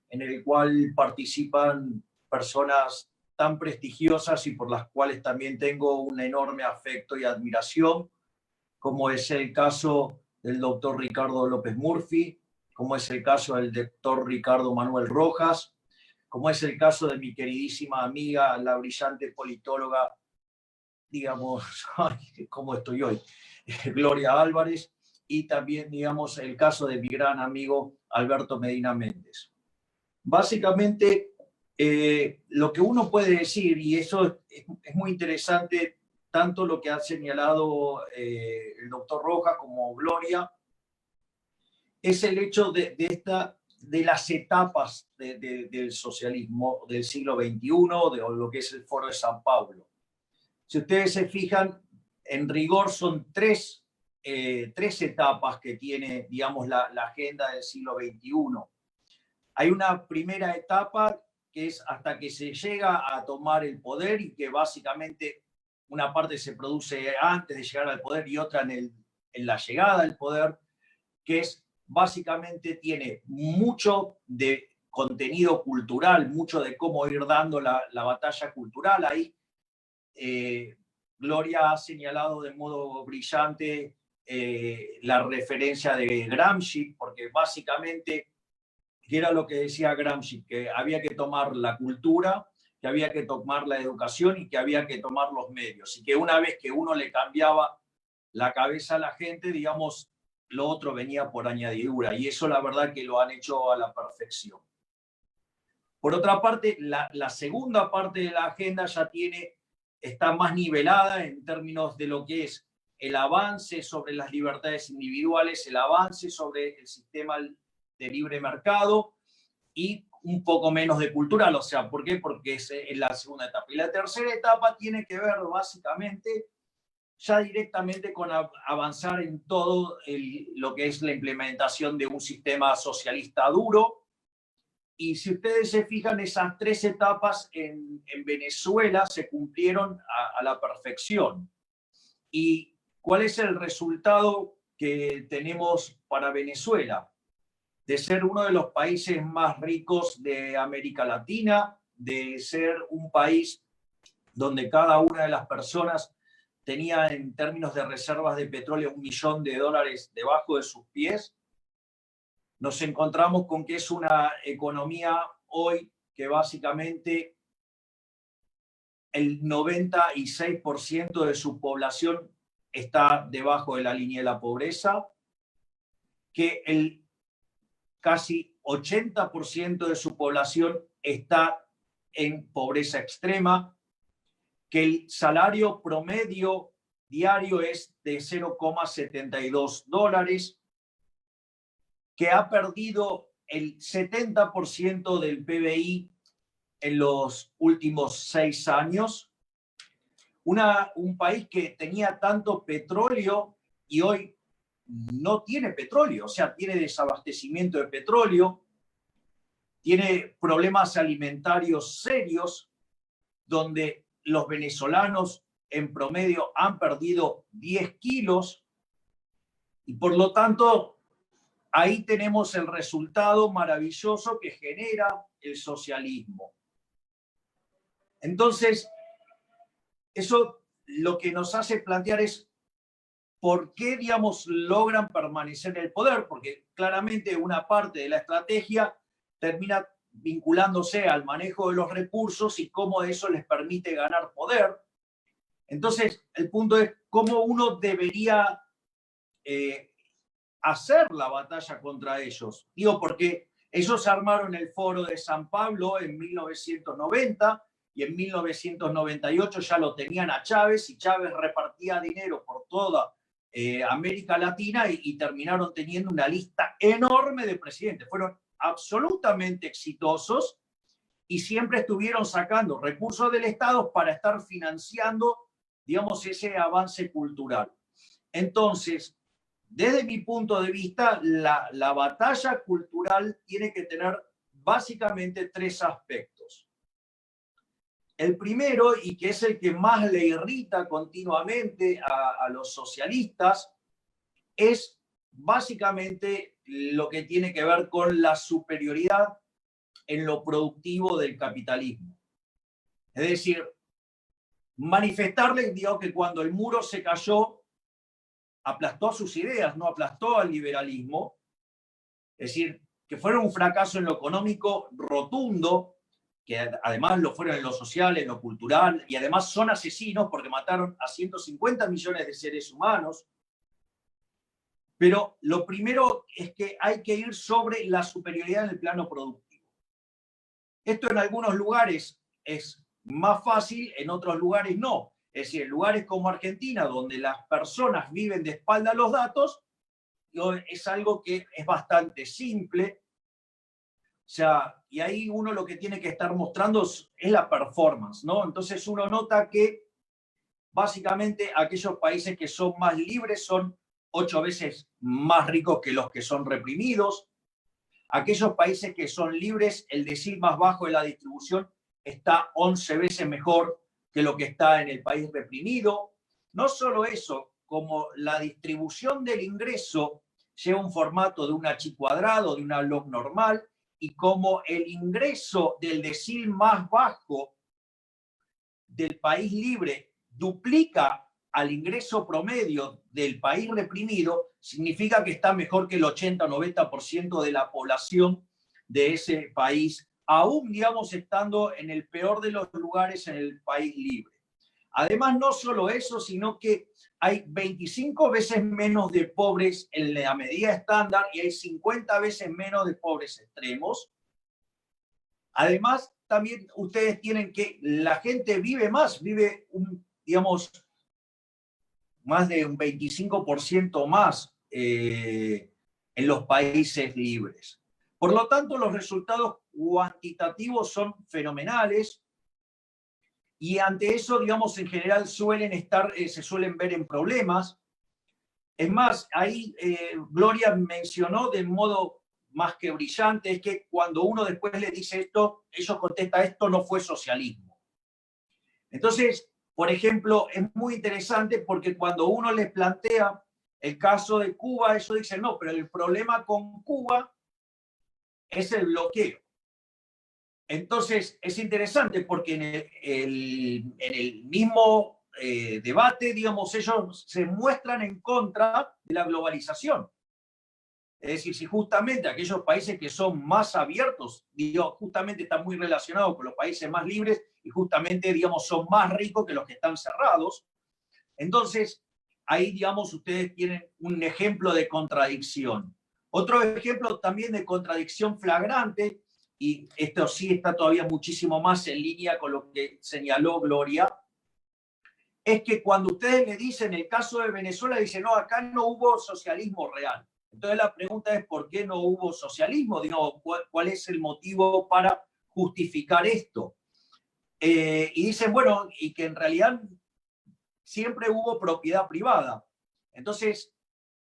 en el cual participan personas tan prestigiosas y por las cuales también tengo un enorme afecto y admiración, como es el caso del doctor Ricardo López Murphy, como es el caso del doctor Ricardo Manuel Rojas, como es el caso de mi queridísima amiga, la brillante politóloga, digamos, ¿cómo estoy hoy? Gloria Álvarez, y también, digamos, el caso de mi gran amigo Alberto Medina Méndez. Básicamente, lo que uno puede decir, y eso es muy interesante, tanto lo que ha señalado el doctor Rojas como Gloria, es el hecho de las etapas del socialismo del siglo XXI, de lo que es el Foro de San Pablo. Si ustedes se fijan, en rigor son tres etapas que tiene, digamos, la agenda del siglo XXI. Hay una primera etapa que es hasta que se llega a tomar el poder y que básicamente una parte se produce antes de llegar al poder y otra en la llegada al poder, que es básicamente tiene mucho de contenido cultural, mucho de cómo ir dando la batalla cultural. Ahí Gloria ha señalado de modo brillante la referencia de Gramsci, porque básicamente, ¿qué era lo que decía Gramsci? Que había que tomar la cultura, que había que tomar la educación y que había que tomar los medios. Y que una vez que uno le cambiaba la cabeza a la gente, digamos, lo otro venía por añadidura. Y eso la verdad que lo han hecho a la perfección. Por otra parte, la segunda parte de la agenda ya está más nivelada en términos de lo que es el avance sobre las libertades individuales, el avance sobre el sistema de libre mercado y un poco menos de cultural. O sea, ¿por qué? Porque es la segunda etapa. Y la tercera etapa tiene que ver básicamente ya directamente con avanzar en todo lo que es la implementación de un sistema socialista duro. Y si ustedes se fijan, esas tres etapas en Venezuela se cumplieron a la perfección. ¿Y cuál es el resultado que tenemos para Venezuela? De ser uno de los países más ricos de América Latina, de ser un país donde cada una de las personas tenía en términos de reservas de petróleo $1 millón debajo de sus pies, nos encontramos con que es una economía hoy que básicamente el 96% de su población está debajo de la línea de la pobreza, que el casi 80% de su población está en pobreza extrema, que el salario promedio diario es de $0,72, que ha perdido el 70% del PBI en los últimos 6 años, un país que tenía tanto petróleo y hoy no tiene petróleo, o sea, tiene desabastecimiento de petróleo, tiene problemas alimentarios serios, donde los venezolanos en promedio han perdido 10 kilos, y por lo tanto ahí tenemos el resultado maravilloso que genera el socialismo. Entonces, eso lo que nos hace plantear es por qué, digamos, logran permanecer en el poder, porque claramente una parte de la estrategia termina vinculándose al manejo de los recursos y cómo eso les permite ganar poder. Entonces, el punto es cómo uno debería hacer la batalla contra ellos. Digo, porque ellos armaron el Foro de San Pablo en 1990 y en 1998 ya lo tenían a Chávez y Chávez repartía dinero por toda América Latina y terminaron teniendo una lista enorme de presidentes. Fueron absolutamente exitosos y siempre estuvieron sacando recursos del Estado para estar financiando, digamos, ese avance cultural. Entonces, desde mi punto de vista, la batalla cultural tiene que tener básicamente tres aspectos. El primero, y que es el que más le irrita continuamente a los socialistas, es básicamente lo que tiene que ver con la superioridad en lo productivo del capitalismo. Es decir, manifestarles, digo, que cuando el muro se cayó, aplastó sus ideas, no aplastó al liberalismo. Es decir, que fueron un fracaso en lo económico rotundo, que además lo fueron en lo social, en lo cultural, y además son asesinos porque mataron a 150 millones de seres humanos. Pero lo primero es que hay que ir sobre la superioridad en el plano productivo. Esto en algunos lugares es más fácil, en otros lugares no. Es decir, en lugares como Argentina, donde las personas viven de espalda a los datos, es algo que es bastante simple. O sea, y ahí uno lo que tiene que estar mostrando es la performance, ¿no? Entonces uno nota que básicamente aquellos países que son más libres son 8 veces más ricos que los que son reprimidos. Aquellos países que son libres, el decil más bajo de la distribución está 11 veces mejor que lo que está en el país reprimido. No solo eso, como la distribución del ingreso lleva un formato de un H cuadrado, de una log normal, y como el ingreso del decil más bajo del país libre duplica al ingreso promedio del país reprimido, significa que está mejor que el 80 o 90% de la población de ese país, aún, digamos, estando en el peor de los lugares en el país libre. Además, no solo eso, sino que hay 25 veces menos de pobres en la medida estándar y hay 50 veces menos de pobres extremos. Además, también ustedes tienen que la gente vive más, vive, digamos, más de un 25% más en los países libres. Por lo tanto, los resultados cuantitativos son fenomenales y ante eso, digamos, en general se suelen ver en problemas. Es más, ahí Gloria mencionó de modo más que brillante, es que cuando uno después le dice esto, ellos contestan, esto no fue socialismo. Entonces, por ejemplo, es muy interesante porque cuando uno les plantea el caso de Cuba, ellos dicen, no, pero el problema con Cuba es el bloqueo. Entonces, es interesante porque en el mismo debate, digamos, ellos se muestran en contra de la globalización. Es decir, si justamente aquellos países que son más abiertos, digo, justamente están muy relacionados con los países más libres y justamente, digamos, son más ricos que los que están cerrados. Entonces, ahí, digamos, ustedes tienen un ejemplo de contradicción. Otro ejemplo también de contradicción flagrante, y esto sí está todavía muchísimo más en línea con lo que señaló Gloria, es que cuando ustedes le dicen, en el caso de Venezuela, dicen, no, acá no hubo socialismo real. Entonces la pregunta es, ¿por qué no hubo socialismo? Digo, ¿cuál es el motivo para justificar esto? Y dicen, bueno, y que en realidad siempre hubo propiedad privada. Entonces,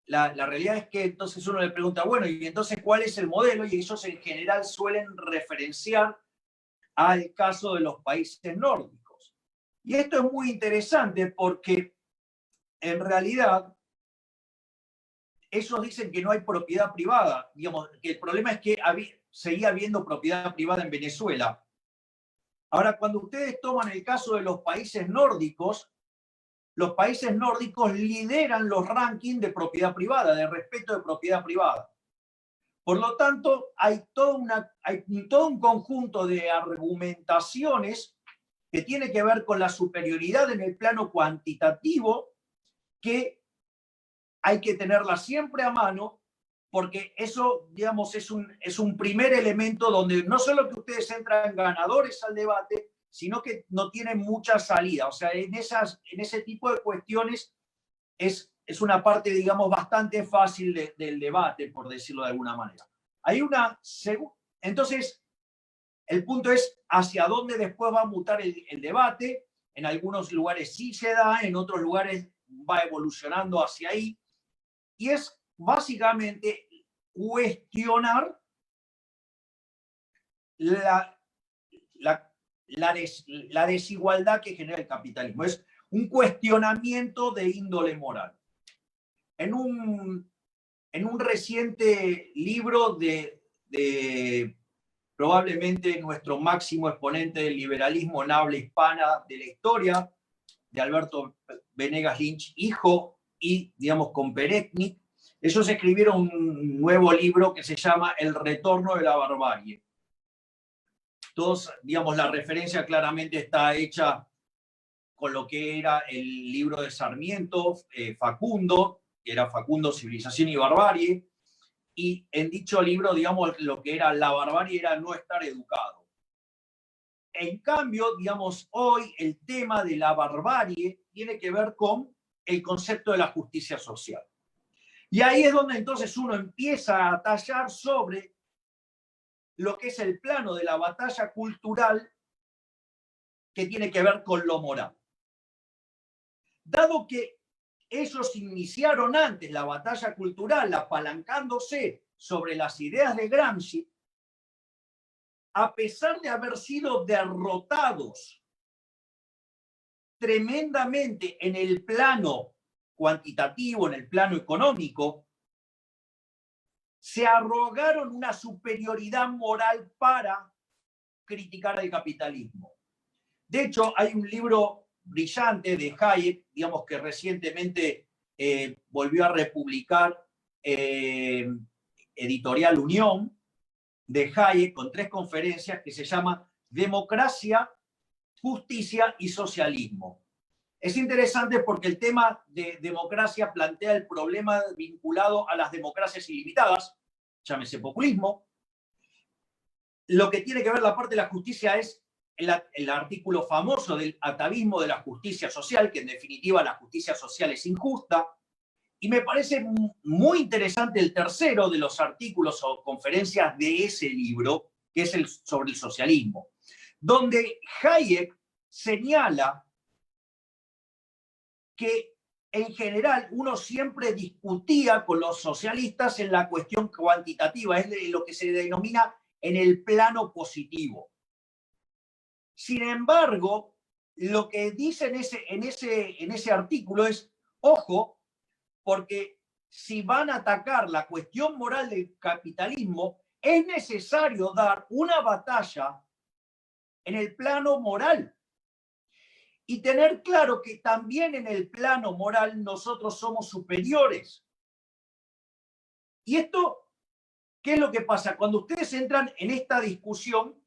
la realidad es que entonces uno le pregunta, bueno, ¿y entonces cuál es el modelo? Y ellos en general suelen referenciar al caso de los países nórdicos. Y esto es muy interesante porque en realidad ellos dicen que no hay propiedad privada. Digamos, que el problema es que seguía habiendo propiedad privada en Venezuela. Ahora, cuando ustedes toman el caso de los países nórdicos lideran los rankings de propiedad privada, de respeto de propiedad privada. Por lo tanto, hay todo un conjunto de argumentaciones que tiene que ver con la superioridad en el plano cuantitativo que hay que tenerla siempre a mano, porque eso, digamos, es un primer elemento donde no solo que ustedes entran ganadores al debate, sino que no tienen mucha salida. O sea, en ese tipo de cuestiones es una parte, digamos, bastante fácil del debate, por decirlo de alguna manera. Entonces, el punto es hacia dónde después va a mutar el debate. En algunos lugares sí se da, en otros lugares va evolucionando hacia ahí. Y es básicamente cuestionar la desigualdad que genera el capitalismo. Es un cuestionamiento de índole moral. En un reciente libro de probablemente nuestro máximo exponente del liberalismo en habla hispana de la historia, de Alberto Venegas Lynch, hijo, y, digamos, con Peretnik, ellos escribieron un nuevo libro que se llama El retorno de la barbarie. Todos, digamos, la referencia claramente está hecha con lo que era el libro de Sarmiento, Facundo, que era Facundo, Civilización y Barbarie, y en dicho libro, digamos, lo que era la barbarie era no estar educado. En cambio, digamos, hoy el tema de la barbarie tiene que ver con el concepto de la justicia social. Y ahí es donde entonces uno empieza a tallar sobre lo que es el plano de la batalla cultural que tiene que ver con lo moral. Dado que ellos iniciaron antes la batalla cultural apalancándose sobre las ideas de Gramsci, a pesar de haber sido derrotados tremendamente en el plano cuantitativo, en el plano económico, se arrogaron una superioridad moral para criticar al capitalismo. De hecho, hay un libro brillante de Hayek, digamos, que recientemente volvió a republicar Editorial Unión, de Hayek, con 3 conferencias, que se llama Democracia, Justicia y Socialismo. Es interesante porque el tema de democracia plantea el problema vinculado a las democracias ilimitadas, llámese populismo. Lo que tiene que ver la parte de la justicia es el artículo famoso del atavismo de la justicia social, que en definitiva la justicia social es injusta. Y me parece muy interesante el tercero de los artículos o conferencias de ese libro, que es sobre el socialismo, donde Hayek señala que en general uno siempre discutía con los socialistas en la cuestión cuantitativa, es lo que se denomina en el plano positivo. Sin embargo, lo que dice en ese artículo es, ojo, porque si van a atacar la cuestión moral del capitalismo, es necesario dar una batalla en el plano moral. Y tener claro que también en el plano moral nosotros somos superiores. Y esto, ¿qué es lo que pasa? Cuando ustedes entran en esta discusión,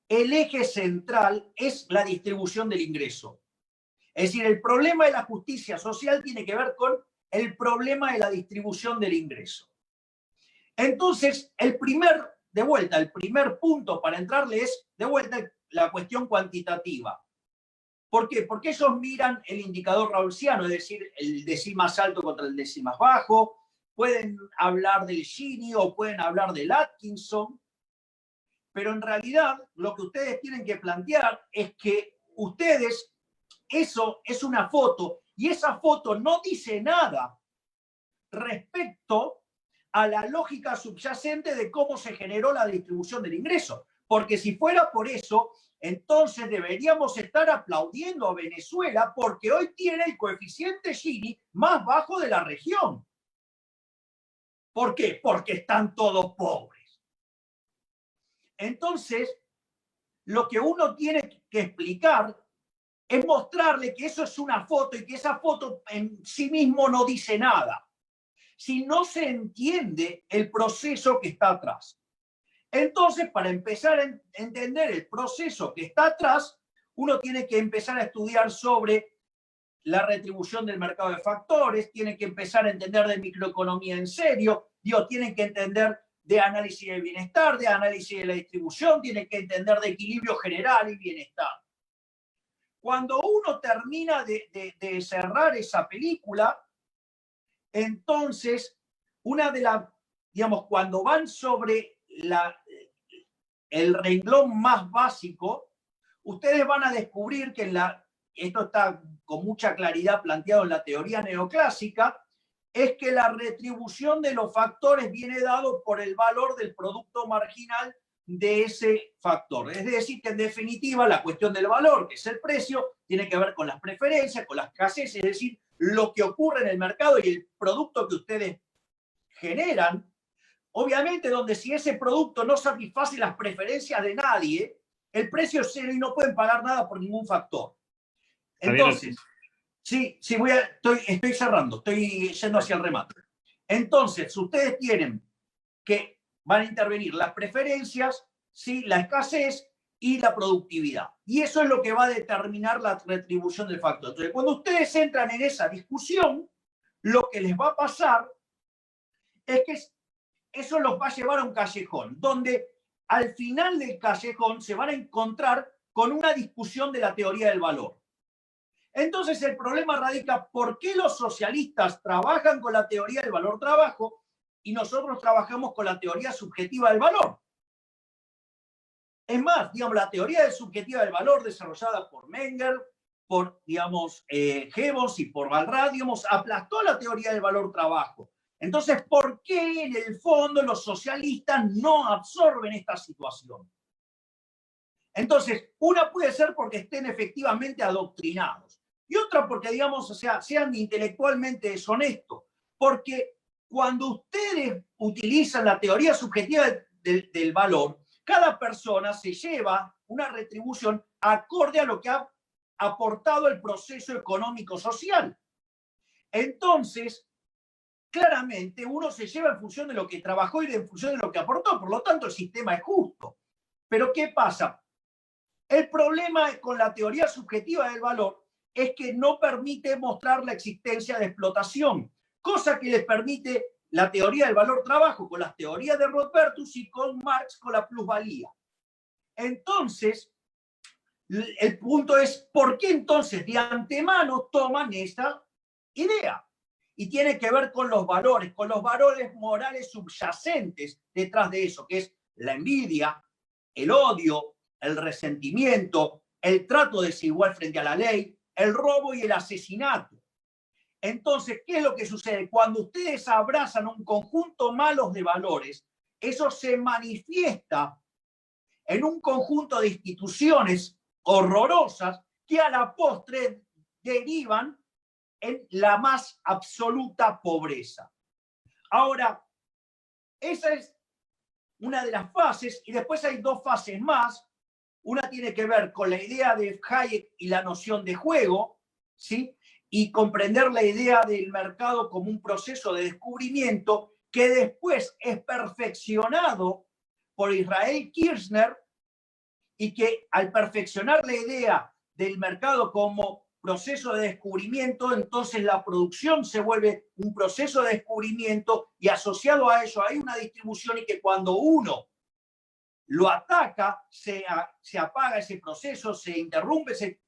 el eje central es la distribución del ingreso. Es decir, el problema de la justicia social tiene que ver con el problema de la distribución del ingreso. Entonces, el primer punto para entrarle es, de vuelta, la cuestión cuantitativa. ¿Por qué? Porque ellos miran el indicador raulsiano, es decir, el decil más alto contra el decil más bajo, pueden hablar del Gini o pueden hablar del Atkinson, pero en realidad lo que ustedes tienen que plantear es que ustedes, eso es una foto, y esa foto no dice nada respecto a la lógica subyacente de cómo se generó la distribución del ingreso. Porque si fuera por eso, entonces deberíamos estar aplaudiendo a Venezuela porque hoy tiene el coeficiente Gini más bajo de la región. ¿Por qué? Porque están todos pobres. Entonces, lo que uno tiene que explicar es mostrarle que eso es una foto y que esa foto en sí mismo no dice nada. Si no se entiende el proceso que está atrás. Entonces, para empezar a entender el proceso que está atrás, uno tiene que empezar a estudiar sobre la retribución del mercado de factores, tiene que empezar a entender de microeconomía en serio, tienen que entender de análisis de bienestar, de análisis de la distribución, tienen que entender de equilibrio general y bienestar. Cuando uno termina de cerrar esa película, entonces, cuando van sobre el renglón más básico, ustedes van a descubrir que esto está con mucha claridad planteado en la teoría neoclásica, es que la retribución de los factores viene dado por el valor del producto marginal de ese factor. Es decir, que en definitiva la cuestión del valor, que es el precio, tiene que ver con las preferencias, con la escasez, es decir, lo que ocurre en el mercado y el producto que ustedes generan. Obviamente, donde si ese producto no satisface las preferencias de nadie, el precio es cero y no pueden pagar nada por ningún factor. Entonces, sí, estoy cerrando, estoy yendo hacia el remate. Entonces, ustedes tienen que van a intervenir las preferencias, ¿sí?, la escasez y la productividad. Y eso es lo que va a determinar la retribución del factor. Entonces, cuando ustedes entran en esa discusión, lo que les va a pasar es que eso los va a llevar a un callejón, donde al final del callejón se van a encontrar con una discusión de la teoría del valor. Entonces el problema radica por qué los socialistas trabajan con la teoría del valor trabajo y nosotros trabajamos con la teoría subjetiva del valor. Es más, digamos, la teoría subjetiva del valor desarrollada por Menger, por, digamos, Gibbons y por Walras, digamos, aplastó la teoría del valor trabajo. Entonces, ¿por qué en el fondo los socialistas no absorben esta situación? Entonces, una puede ser porque estén efectivamente adoctrinados y otra porque, digamos, o sea, sean intelectualmente deshonestos. Porque cuando ustedes utilizan la teoría subjetiva del valor, cada persona se lleva una retribución acorde a lo que ha aportado el proceso económico-social. Entonces, claramente uno se lleva en función de lo que trabajó y en función de lo que aportó. Por lo tanto, el sistema es justo. Pero ¿qué pasa? El problema con la teoría subjetiva del valor es que no permite mostrar la existencia de explotación, cosa que les permite la teoría del valor trabajo con las teorías de Rothbertus y con Marx con la plusvalía. Entonces, el punto es, ¿por qué entonces de antemano toman esta idea? Y tiene que ver con los valores morales subyacentes detrás de eso, que es la envidia, el odio, el resentimiento, el trato desigual frente a la ley, el robo y el asesinato. Entonces, ¿qué es lo que sucede? Cuando ustedes abrazan un conjunto malos de valores, eso se manifiesta en un conjunto de instituciones horrorosas que a la postre derivan en la más absoluta pobreza. Ahora, esa es una de las fases, y después hay dos fases más. Una tiene que ver con la idea de Hayek y la noción de juego, ¿sí?, y comprender la idea del mercado como un proceso de descubrimiento que después es perfeccionado por Israel Kirchner, y que al perfeccionar la idea del mercado como proceso de descubrimiento, entonces la producción se vuelve un proceso de descubrimiento y asociado a eso hay una distribución, y que cuando uno lo ataca, se apaga ese proceso, se interrumpe ese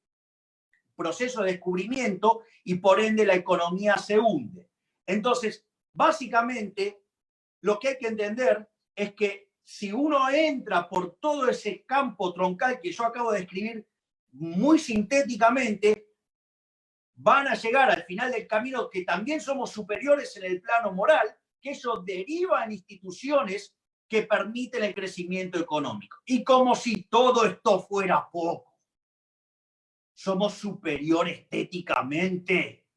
proceso de descubrimiento y por ende la economía se hunde. Entonces, básicamente, lo que hay que entender es que si uno entra por todo ese campo troncal que yo acabo de describir muy sintéticamente, van a llegar al final del camino que también somos superiores en el plano moral, que eso deriva en instituciones que permiten el crecimiento económico. Y como si todo esto fuera poco, somos superiores estéticamente.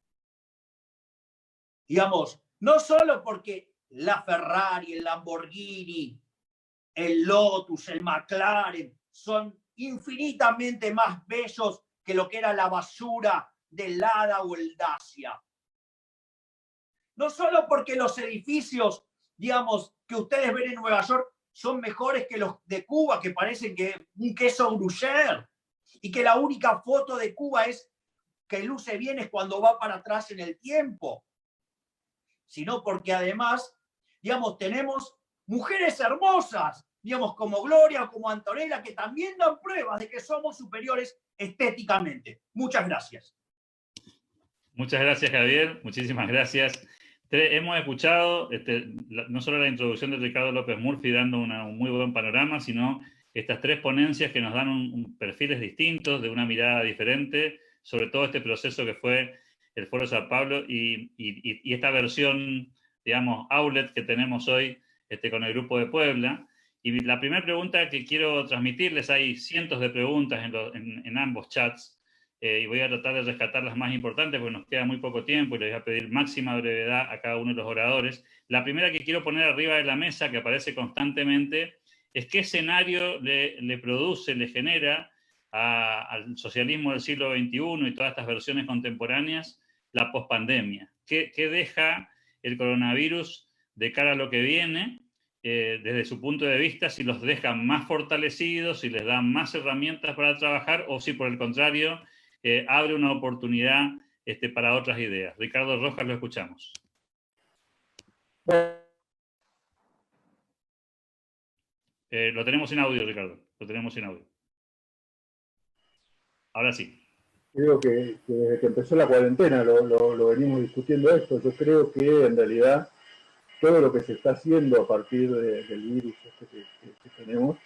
Digamos, no solo porque la Ferrari, el Lamborghini, el Lotus, el McLaren son infinitamente más bellos que lo que era la basura del Lada o el Dacia. No solo porque los edificios, digamos, que ustedes ven en Nueva York son mejores que los de Cuba, que parecen que un queso gruyère, y que la única foto de Cuba es que luce bien es cuando va para atrás en el tiempo, sino porque además, digamos, tenemos mujeres hermosas, digamos, como Gloria o como Antonella, que también dan pruebas de que somos superiores estéticamente. Muchas gracias. Muchas gracias, Javier. Muchísimas gracias. Hemos escuchado no solo la introducción de Ricardo López Murphy dando un muy buen panorama, sino estas tres ponencias que nos dan perfiles distintos, de una mirada diferente, sobre todo este proceso que fue el Foro Sao Paulo y esta versión, digamos, outlet que tenemos hoy con el Grupo de Puebla. Y la primera pregunta que quiero transmitirles, hay cientos de preguntas en ambos chats, y voy a tratar de rescatar las más importantes porque nos queda muy poco tiempo y les voy a pedir máxima brevedad a cada uno de los oradores. La primera que quiero poner arriba de la mesa, que aparece constantemente, es qué escenario le produce, le genera al socialismo del siglo XXI y todas estas versiones contemporáneas la pospandemia. ¿Qué deja el coronavirus de cara a lo que viene? Desde su punto de vista, si los dejan más fortalecidos, si les dan más herramientas para trabajar, o si por el contrario abre una oportunidad para otras ideas. Ricardo Rojas, lo escuchamos. Lo tenemos sin audio, Ricardo. Lo tenemos sin audio. Ahora sí. Creo que desde que empezó la cuarentena lo venimos discutiendo esto. Yo creo que en realidad todo lo que se está haciendo a partir del virus que tenemos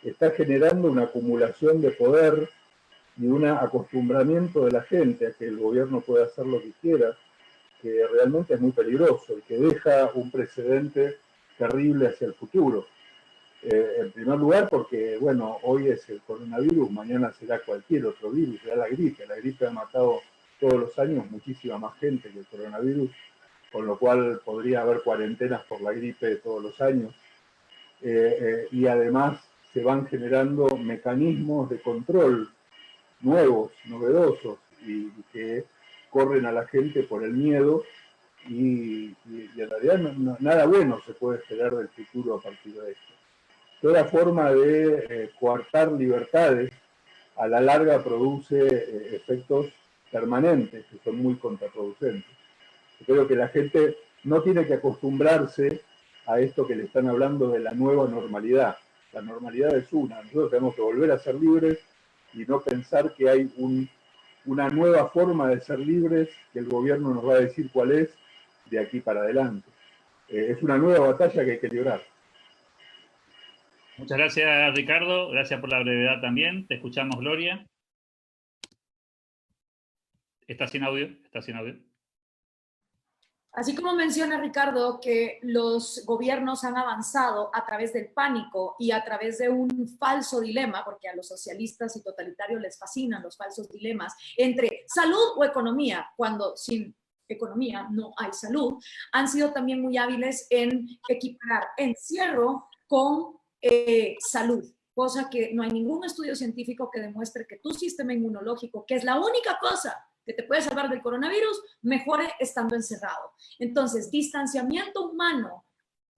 está generando una acumulación de poder y un acostumbramiento de la gente a que el gobierno pueda hacer lo que quiera, que realmente es muy peligroso y que deja un precedente terrible hacia el futuro. En primer lugar porque, bueno, hoy es el coronavirus, mañana será cualquier otro virus, será la gripe. La gripe ha matado todos los años muchísima más gente que el coronavirus, con lo cual podría haber cuarentenas por la gripe todos los años. Y además se van generando mecanismos de control nuevos, novedosos, y que corren a la gente por el miedo, y en realidad nada bueno se puede esperar del futuro a partir de esto. Toda forma de coartar libertades a la larga produce efectos permanentes que son muy contraproducentes. Yo creo que la gente no tiene que acostumbrarse a esto que le están hablando de la nueva normalidad. La normalidad es una. Nosotros tenemos que volver a ser libres y no pensar que hay una nueva forma de ser libres que el gobierno nos va a decir cuál es de aquí para adelante. Es una nueva batalla que hay que librar. Muchas gracias, Ricardo. Gracias por la brevedad también. Te escuchamos, Gloria. ¿Está sin audio? ¿Está sin audio? Así como menciona Ricardo que los gobiernos han avanzado a través del pánico y a través de un falso dilema, porque a los socialistas y totalitarios les fascinan los falsos dilemas, entre salud o economía, cuando sin economía no hay salud, han sido también muy hábiles en equiparar encierro con salud, cosa que no hay ningún estudio científico que demuestre que tu sistema inmunológico, que es la única cosa que te puede salvar del coronavirus, mejore estando encerrado. Entonces, distanciamiento humano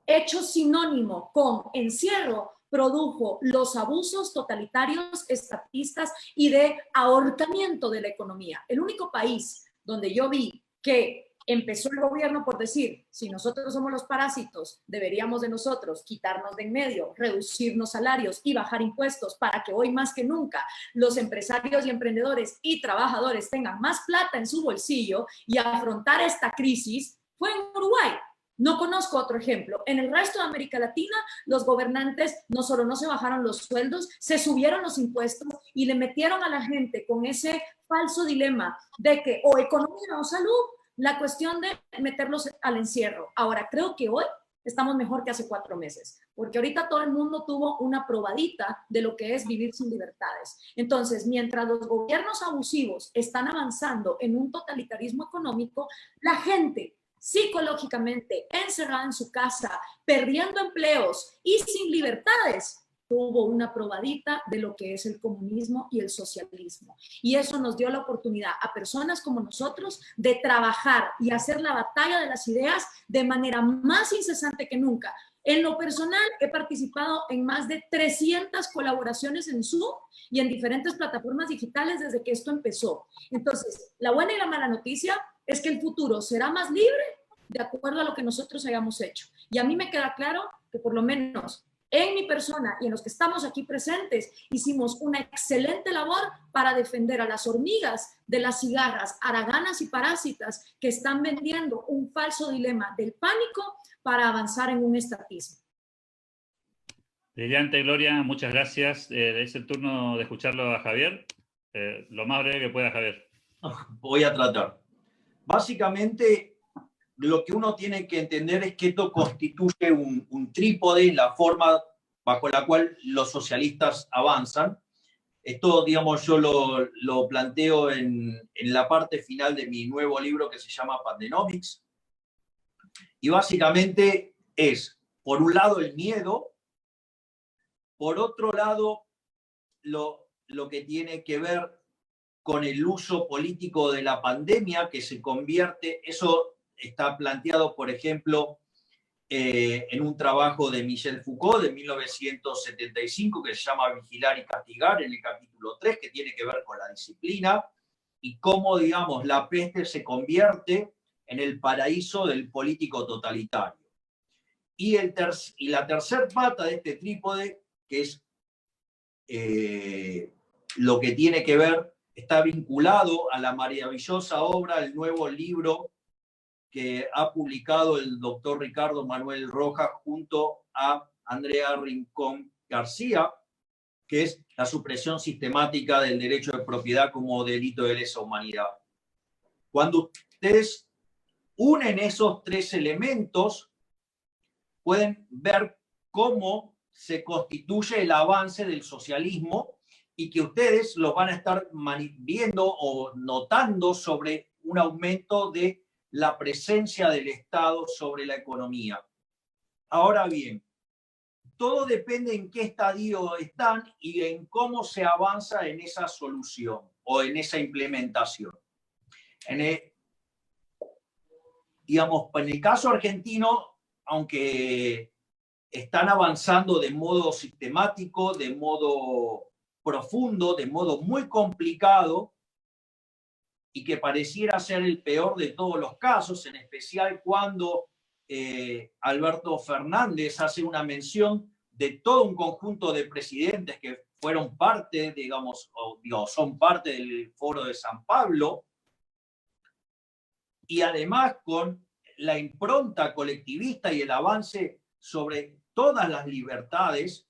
hecho sinónimo con encierro produjo los abusos totalitarios, estatistas y de ahorcamiento de la economía. El único país donde yo vi que empezó el gobierno por decir, si nosotros somos los parásitos, deberíamos de nosotros quitarnos de en medio, reducirnos salarios y bajar impuestos para que hoy más que nunca los empresarios y emprendedores y trabajadores tengan más plata en su bolsillo y afrontar esta crisis, fue en Uruguay. No conozco otro ejemplo. En el resto de América Latina, los gobernantes no solo no se bajaron los sueldos, se subieron los impuestos y le metieron a la gente con ese falso dilema de que o economía o salud, la cuestión de meterlos al encierro. Ahora, creo que hoy estamos mejor que hace 4 meses, porque ahorita todo el mundo tuvo una probadita de lo que es vivir sin libertades. Entonces, mientras los gobiernos abusivos están avanzando en un totalitarismo económico, la gente psicológicamente encerrada en su casa, perdiendo empleos y sin libertades, tuvo una probadita de lo que es el comunismo y el socialismo. Y eso nos dio la oportunidad a personas como nosotros de trabajar y hacer la batalla de las ideas de manera más incesante que nunca. En lo personal, he participado en más de 300 colaboraciones en Zoom y en diferentes plataformas digitales desde que esto empezó. Entonces, la buena y la mala noticia es que el futuro será más libre de acuerdo a lo que nosotros hayamos hecho. Y a mí me queda claro que por lo menos en mi persona y en los que estamos aquí presentes, hicimos una excelente labor para defender a las hormigas de las cigarras, haraganas y parásitas que están vendiendo un falso dilema del pánico para avanzar en un estatismo. Brillante, Gloria, muchas gracias. Es el turno de escucharlo a Javier. Lo más breve que pueda, Javier. Voy a tratar. Básicamente, lo que uno tiene que entender es que esto constituye un trípode en la forma bajo la cual los socialistas avanzan. Esto, digamos, yo lo planteo en la parte final de mi nuevo libro que se llama Pandenomics. Y básicamente es, por un lado, el miedo, por otro lado, lo que tiene que ver con el uso político de la pandemia, que se convierte, eso está planteado, por ejemplo, en un trabajo de Michel Foucault de 1975 que se llama Vigilar y Castigar, en el capítulo 3, que tiene que ver con la disciplina y cómo, digamos, la peste se convierte en el paraíso del político totalitario. Y la tercera pata de este trípode, que es lo que tiene que ver, está vinculado a la maravillosa obra, el nuevo libro que ha publicado el doctor Ricardo Manuel Rojas junto a Andrea Rincón García, que es la supresión sistemática del derecho de propiedad como delito de lesa humanidad. Cuando ustedes unen esos tres elementos, pueden ver cómo se constituye el avance del socialismo y que ustedes lo van a estar viendo o notando sobre un aumento de la presencia del Estado sobre la economía. Ahora bien, todo depende en qué estadio están y en cómo se avanza en esa solución o en esa implementación. Digamos, en el caso argentino, aunque están avanzando de modo sistemático, de modo profundo, de modo muy complicado, y que pareciera ser el peor de todos los casos, en especial cuando Alberto Fernández hace una mención de todo un conjunto de presidentes que fueron parte, digamos, son parte del Foro de San Pablo, y además con la impronta colectivista y el avance sobre todas las libertades.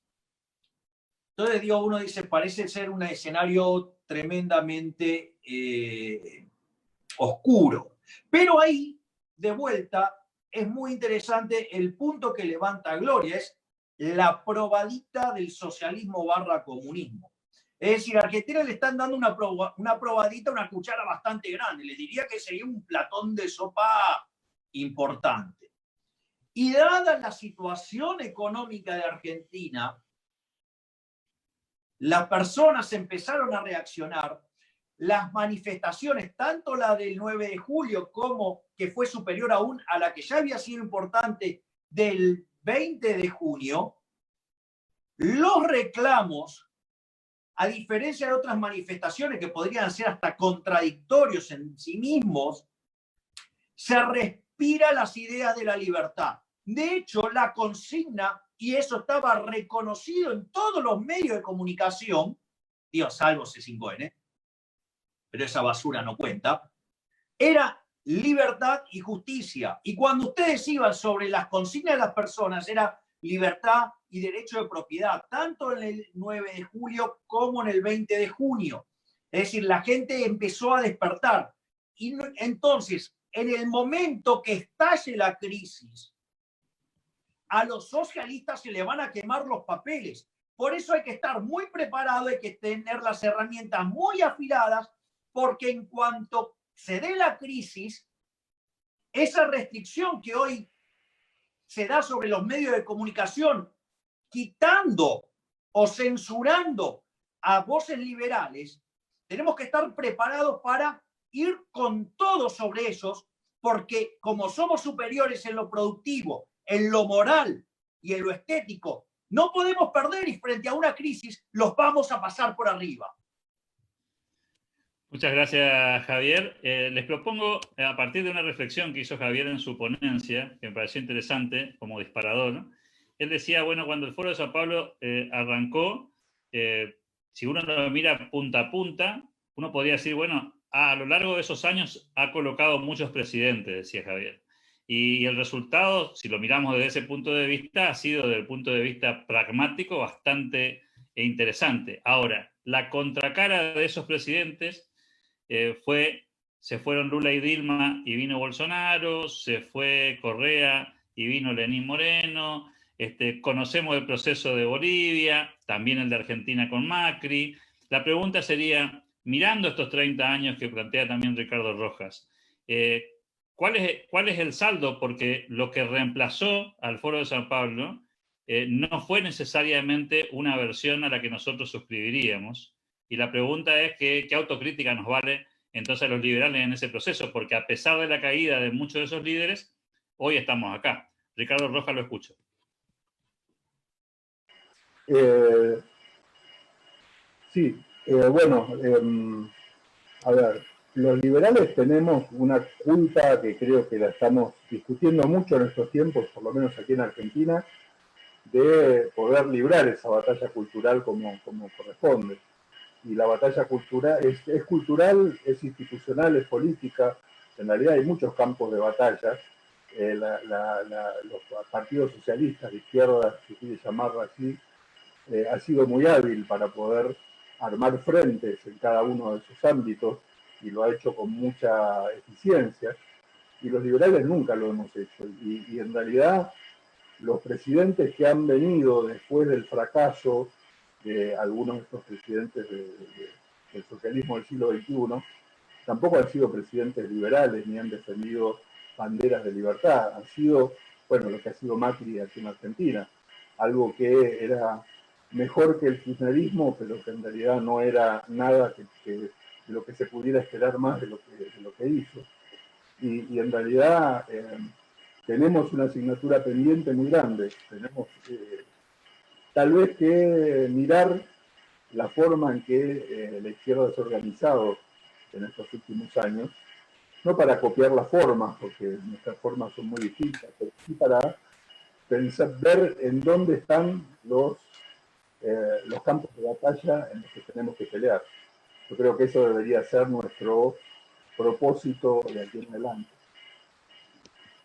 Entonces, uno dice, parece ser un escenario tremendamente oscuro. Pero ahí, de vuelta, es muy interesante el punto que levanta Gloria, es la probadita del socialismo / comunismo. Es decir, a Argentina le están dando una probadita, una cuchara bastante grande. Les diría que sería un platón de sopa importante. Y dada la situación económica de Argentina, las personas empezaron a reaccionar. Las manifestaciones, tanto la del 9 de julio como que fue superior aún a la que ya había sido importante del 20 de junio, los reclamos, a diferencia de otras manifestaciones que podrían ser hasta contradictorios en sí mismos, se respira las ideas de la libertad. De hecho, la consigna, y eso estaba reconocido en todos los medios de comunicación, salvo C5N, pero esa basura no cuenta, era libertad y justicia. Y cuando ustedes iban sobre las consignas de las personas, era libertad y derecho de propiedad, tanto en el 9 de julio como en el 20 de junio. Es decir, la gente empezó a despertar. Y entonces, en el momento que estalle la crisis, a los socialistas se le van a quemar los papeles. Por eso hay que estar muy preparado, hay que tener las herramientas muy afiladas, porque en cuanto se dé la crisis, esa restricción que hoy se da sobre los medios de comunicación, quitando o censurando a voces liberales, tenemos que estar preparados para ir con todo sobre ellos, porque como somos superiores en lo productivo, en lo moral y en lo estético, no podemos perder y frente a una crisis los vamos a pasar por arriba. Muchas gracias, Javier. Les propongo, a partir de una reflexión que hizo Javier en su ponencia, que me pareció interesante como disparador, ¿no? Él decía, bueno, cuando el Foro de Sao Paulo arrancó, si uno lo mira punta a punta, uno podría decir, bueno, a lo largo de esos años ha colocado muchos presidentes, decía Javier. Y el resultado, si lo miramos desde ese punto de vista, ha sido desde el punto de vista pragmático bastante interesante. Ahora, la contracara de esos presidentes se fueron Lula y Dilma y vino Bolsonaro, se fue Correa y vino Lenín Moreno, Conocemos el proceso de Bolivia, también el de Argentina con Macri. La pregunta sería, mirando estos 30 años que plantea también Ricardo Rojas, ¿cuál es el saldo? Porque lo que reemplazó al Foro de San Pablo no fue necesariamente una versión a la que nosotros suscribiríamos. Y la pregunta es ¿qué autocrítica nos vale entonces a los liberales en ese proceso? Porque a pesar de la caída de muchos de esos líderes, hoy estamos acá. Ricardo Rojas, lo escucho. Sí, bueno, a ver, los liberales tenemos una culpa que creo que la estamos discutiendo mucho en estos tiempos, por lo menos aquí en Argentina, de poder librar esa batalla cultural como corresponde. Y la batalla cultural es cultural, es institucional, es política. En realidad hay muchos campos de batalla. Los partidos socialistas de izquierda, si quiere llamarlo así, ha sido muy hábil para poder armar frentes en cada uno de sus ámbitos y lo ha hecho con mucha eficiencia. Y los liberales nunca lo hemos hecho. Y en realidad los presidentes que han venido después del fracaso de algunos de estos presidentes del socialismo del siglo XXI tampoco han sido presidentes liberales ni han defendido banderas de libertad. Han sido, bueno, lo que ha sido Macri aquí en Argentina, algo que era mejor que el kirchnerismo, pero que en realidad no era nada de lo que se pudiera esperar más de lo que hizo. Y en realidad tenemos una asignatura pendiente muy grande. Tenemos tal vez que mirar la forma en que la izquierda se ha organizado en estos últimos años, no para copiar las formas, porque nuestras formas son muy distintas, pero sí para pensar, ver en dónde están los campos de batalla en los que tenemos que pelear. Yo creo que eso debería ser nuestro propósito de aquí en adelante.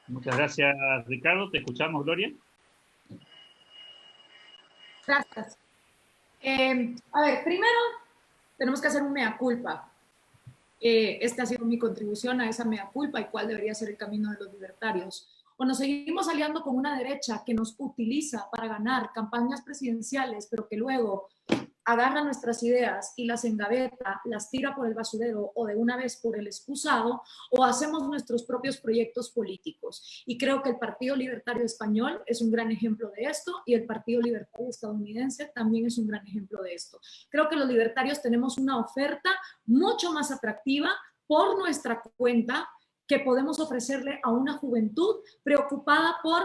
Muchas gracias, Ricardo. ¿Te escuchamos, Gloria? Gracias. A ver, primero tenemos que hacer un mea culpa. Esta ha sido mi contribución a esa mea culpa y cuál debería ser el camino de los libertarios. O nos seguimos aliando con una derecha que nos utiliza para ganar campañas presidenciales, pero que luego agarra nuestras ideas y las engaveta, las tira por el basurero o de una vez por el excusado, o hacemos nuestros propios proyectos políticos. Y creo que el Partido Libertario Español es un gran ejemplo de esto y el Partido Libertario Estadounidense también es un gran ejemplo de esto. Creo que los libertarios tenemos una oferta mucho más atractiva por nuestra cuenta que podemos ofrecerle a una juventud preocupada por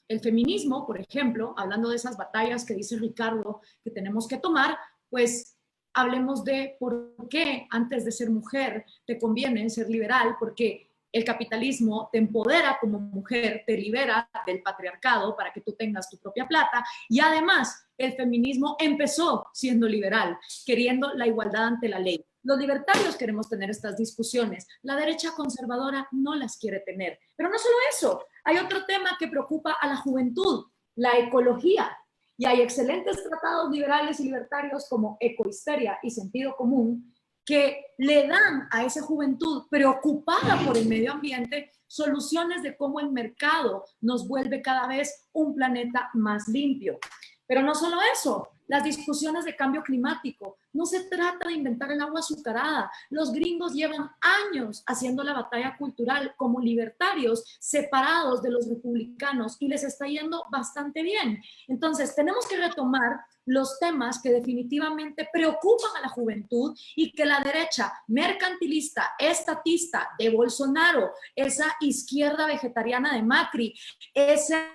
el feminismo, por ejemplo, hablando de esas batallas que dice Ricardo que tenemos que tomar, pues hablemos de por qué antes de ser mujer te conviene ser liberal, porque el capitalismo te empodera como mujer, te libera del patriarcado para que tú tengas tu propia plata, y además el feminismo empezó siendo liberal, queriendo la igualdad ante la ley. Los libertarios queremos tener estas discusiones, la derecha conservadora no las quiere tener. Pero no solo eso, hay otro tema que preocupa a la juventud, la ecología. Y hay excelentes tratados liberales y libertarios como Ecohisteria y Sentido Común que le dan a esa juventud preocupada por el medio ambiente soluciones de cómo el mercado nos vuelve cada vez un planeta más limpio. Pero no solo eso, las discusiones de cambio climático. No se trata de inventar el agua azucarada. Los gringos llevan años haciendo la batalla cultural como libertarios separados de los republicanos y les está yendo bastante bien. Entonces, tenemos que retomar los temas que definitivamente preocupan a la juventud y que la derecha mercantilista, estatista de Bolsonaro, esa izquierda vegetariana de Macri, esa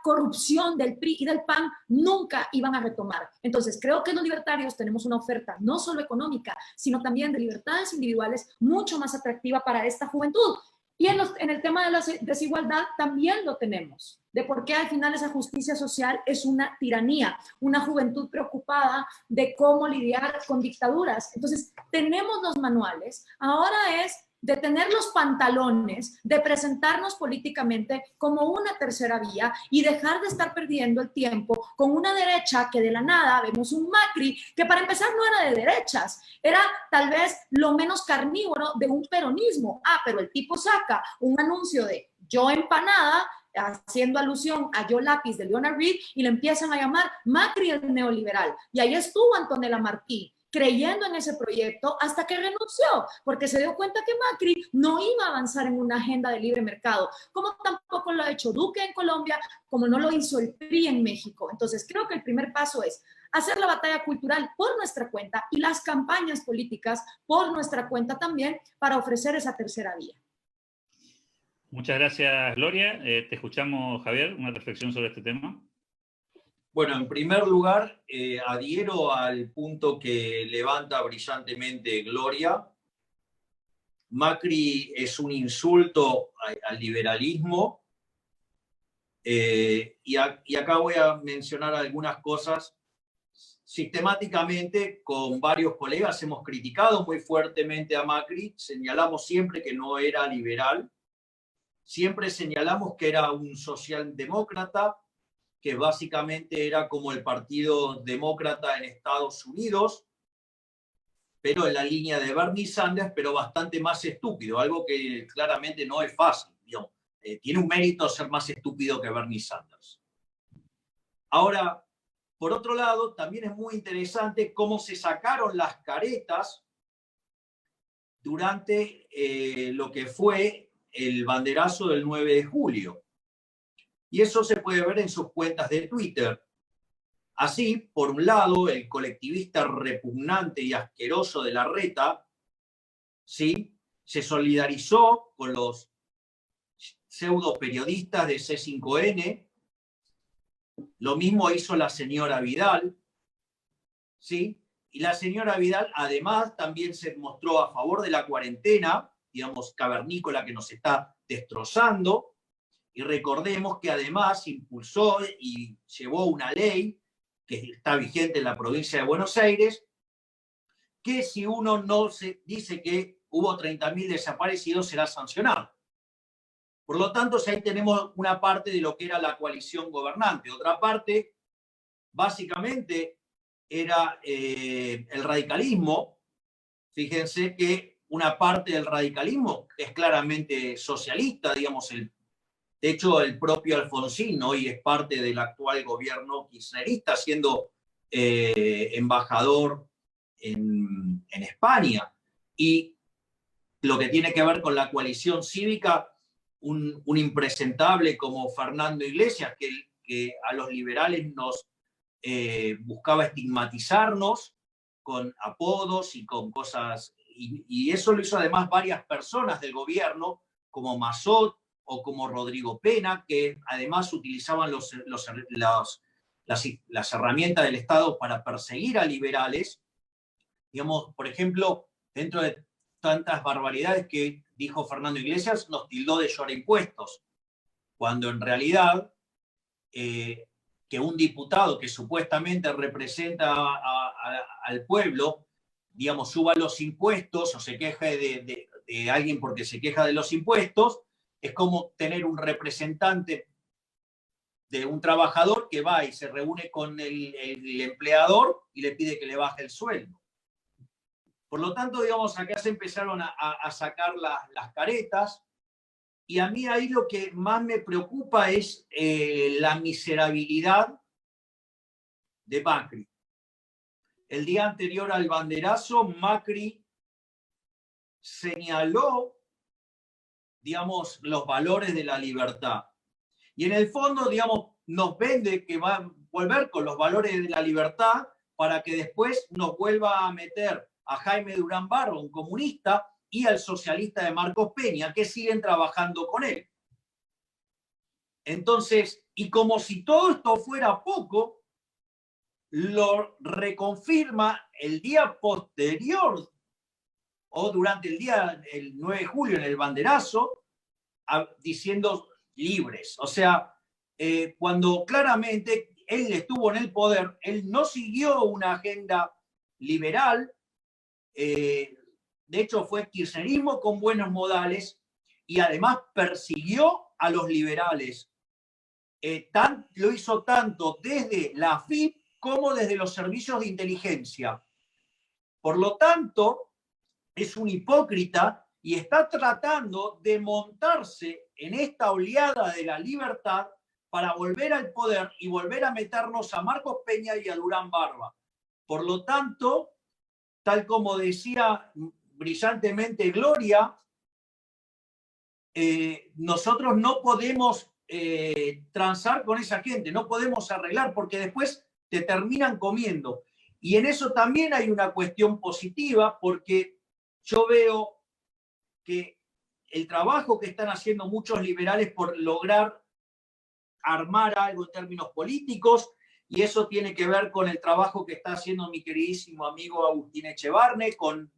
corrupción del PRI y del PAN nunca iban a retomar. Entonces, creo que los libertarios tenemos una oferta no solo económica, sino también de libertades individuales mucho más atractiva para esta juventud. Y en el tema de la desigualdad también lo tenemos, de por qué al final esa justicia social es una tiranía, una juventud preocupada de cómo lidiar con dictaduras. Entonces, tenemos los manuales, ahora es de tener los pantalones, de presentarnos políticamente como una tercera vía y dejar de estar perdiendo el tiempo con una derecha que de la nada vemos un Macri que para empezar no era de derechas, era tal vez lo menos carnívoro de un peronismo. Pero el tipo saca un anuncio de yo empanada, haciendo alusión a Yo Lápiz de Leonard Reed, y le empiezan a llamar Macri el neoliberal. Y ahí estuvo Antonella Marquí, creyendo en ese proyecto hasta que renunció, porque se dio cuenta que Macri no iba a avanzar en una agenda de libre mercado, como tampoco lo ha hecho Duque en Colombia, como no lo hizo el PRI en México. Entonces creo que el primer paso es hacer la batalla cultural por nuestra cuenta y las campañas políticas por nuestra cuenta también, para ofrecer esa tercera vía. Muchas gracias, Gloria. Te escuchamos, Javier, una reflexión sobre este tema. Bueno, en primer lugar, adhiero al punto que levanta brillantemente Gloria. Macri es un insulto al liberalismo. Y acá voy a mencionar algunas cosas. Sistemáticamente, con varios colegas, hemos criticado muy fuertemente a Macri. Señalamos siempre que no era liberal. Siempre señalamos que era un socialdemócrata, que básicamente era como el Partido Demócrata en Estados Unidos, pero en la línea de Bernie Sanders, pero bastante más estúpido, algo que claramente no es fácil. Digamos. Tiene un mérito ser más estúpido que Bernie Sanders. Ahora, por otro lado, también es muy interesante cómo se sacaron las caretas durante lo que fue el banderazo del 9 de julio. Y eso se puede ver en sus cuentas de Twitter. Así, por un lado, el colectivista repugnante y asqueroso de Larreta, ¿sí?, se solidarizó con los pseudo periodistas de C5N. Lo mismo hizo la señora Vidal, ¿sí? Y la señora Vidal, además, también se mostró a favor de la cuarentena, digamos, cavernícola, que nos está destrozando. Y recordemos que además impulsó y llevó una ley que está vigente en la provincia de Buenos Aires, que si uno no se dice que hubo 30.000 desaparecidos, será sancionado. Por lo tanto, ahí tenemos una parte de lo que era la coalición gobernante. Otra parte, básicamente, era el radicalismo. Fíjense que una parte del radicalismo es claramente socialista, digamos, de hecho, el propio Alfonsín hoy es parte del actual gobierno kirchnerista, siendo embajador en España. Y lo que tiene que ver con la coalición cívica, un impresentable como Fernando Iglesias, que a los liberales nos buscaba estigmatizarnos con apodos y con cosas, y eso lo hizo además varias personas del gobierno, como Massot, o como Rodrigo Pena, que además utilizaban las herramientas del Estado para perseguir a liberales. Digamos, por ejemplo, dentro de tantas barbaridades que dijo Fernando Iglesias, nos tildó de lloraimpuestos, cuando en realidad que un diputado que supuestamente representa al pueblo, digamos, suba los impuestos o se queje de alguien porque se queja de los impuestos, es como tener un representante de un trabajador que va y se reúne con el empleador y le pide que le baje el sueldo. Por lo tanto, digamos, acá se empezaron a sacar las caretas, y a mí ahí lo que más me preocupa es la miserabilidad de Macri. El día anterior al banderazo, Macri señaló, digamos, los valores de la libertad. Y en el fondo, digamos, nos vende que va a volver con los valores de la libertad para que después nos vuelva a meter a Jaime Durán Barba, un comunista, y al socialista de Marcos Peña, que siguen trabajando con él. Entonces, y como si todo esto fuera poco, lo reconfirma el día posterior o durante el 9 de julio en el banderazo, diciendo libres. O sea, cuando claramente él estuvo en el poder, él no siguió una agenda liberal, de hecho fue kirchnerismo con buenos modales, y además persiguió a los liberales. Lo hizo tanto desde la AFIP como desde los servicios de inteligencia. Por lo tanto, es un hipócrita y está tratando de montarse en esta oleada de la libertad para volver al poder y volver a meternos a Marcos Peña y a Durán Barba. Por lo tanto, tal como decía brillantemente Gloria, nosotros no podemos transar con esa gente, no podemos arreglar, porque después te terminan comiendo. Y en eso también hay una cuestión positiva, porque yo veo que el trabajo que están haciendo muchos liberales por lograr armar algo en términos políticos, y eso tiene que ver con el trabajo que está haciendo mi queridísimo amigo Agustín Echevarne con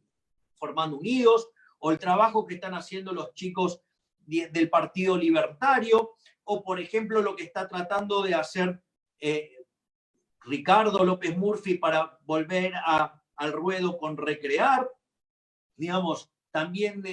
Formando Unidos, o el trabajo que están haciendo los chicos del Partido Libertario, o por ejemplo lo que está tratando de hacer Ricardo López Murphy para volver al ruedo con Recrear, digamos, también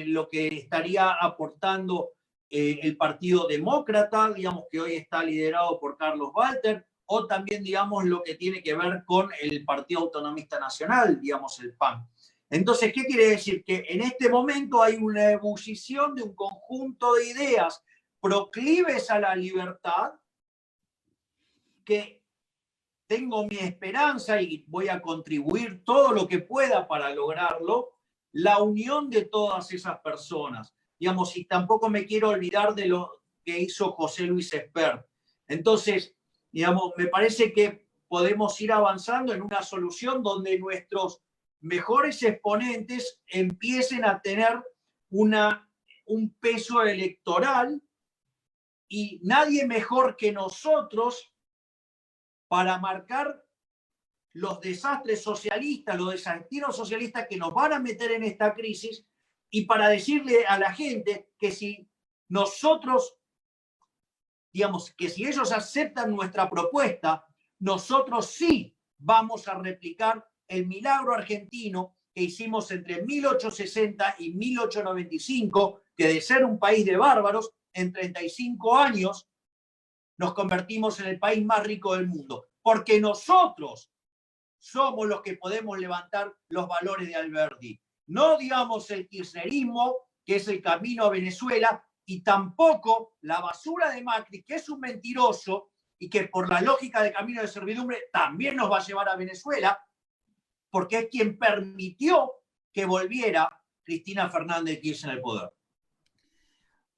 lo que estaría aportando el Partido Demócrata, digamos, que hoy está liderado por Carlos Walter, o también, digamos, lo que tiene que ver con el Partido Autonomista Nacional, digamos, el PAN. Entonces, ¿qué quiere decir? Que en este momento hay una ebullición de un conjunto de ideas proclives a la libertad, que tengo mi esperanza y voy a contribuir todo lo que pueda para lograrlo, la unión de todas esas personas. Digamos, y tampoco me quiero olvidar de lo que hizo José Luis Espert. Entonces, digamos, me parece que podemos ir avanzando en una solución donde nuestros mejores exponentes empiecen a tener un peso electoral, y nadie mejor que nosotros para marcar los desastres socialistas, los desatinos socialistas que nos van a meter en esta crisis, y para decirle a la gente que si nosotros, digamos, que si ellos aceptan nuestra propuesta, nosotros sí vamos a replicar el milagro argentino que hicimos entre 1860 y 1895, que de ser un país de bárbaros, en 35 años nos convertimos en el país más rico del mundo, porque nosotros somos los que podemos levantar los valores de Alberti. No, digamos, el kirchnerismo, que es el camino a Venezuela, y tampoco la basura de Macri, que es un mentiroso y que por la lógica de camino de servidumbre también nos va a llevar a Venezuela, porque es quien permitió que volviera Cristina Fernández de Kirchner al poder.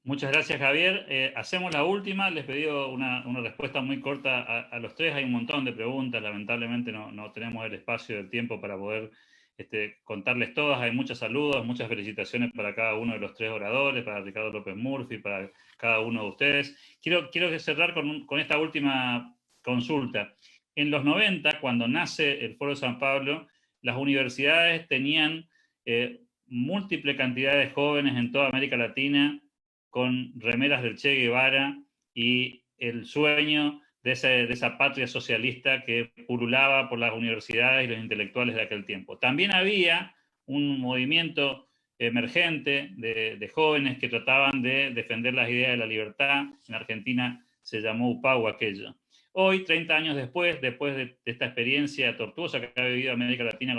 Muchas gracias, Javier. Hacemos la última. Les pedí una respuesta muy corta a los tres. Hay un montón de preguntas. Lamentablemente no tenemos el espacio del tiempo para poder contarles todas. Hay muchos saludos, muchas felicitaciones para cada uno de los tres oradores, para Ricardo López Murphy, para cada uno de ustedes. Quiero cerrar con esta última consulta. En los 90, cuando nace el Foro de San Pablo, las universidades tenían múltiple cantidad de jóvenes en toda América Latina con remeras del Che Guevara y el sueño de esa patria socialista que pululaba por las universidades y los intelectuales de aquel tiempo. También había un movimiento emergente de jóvenes que trataban de defender las ideas de la libertad. En Argentina se llamó UPAU aquello. Hoy, 30 años después de esta experiencia tortuosa que ha vivido América Latina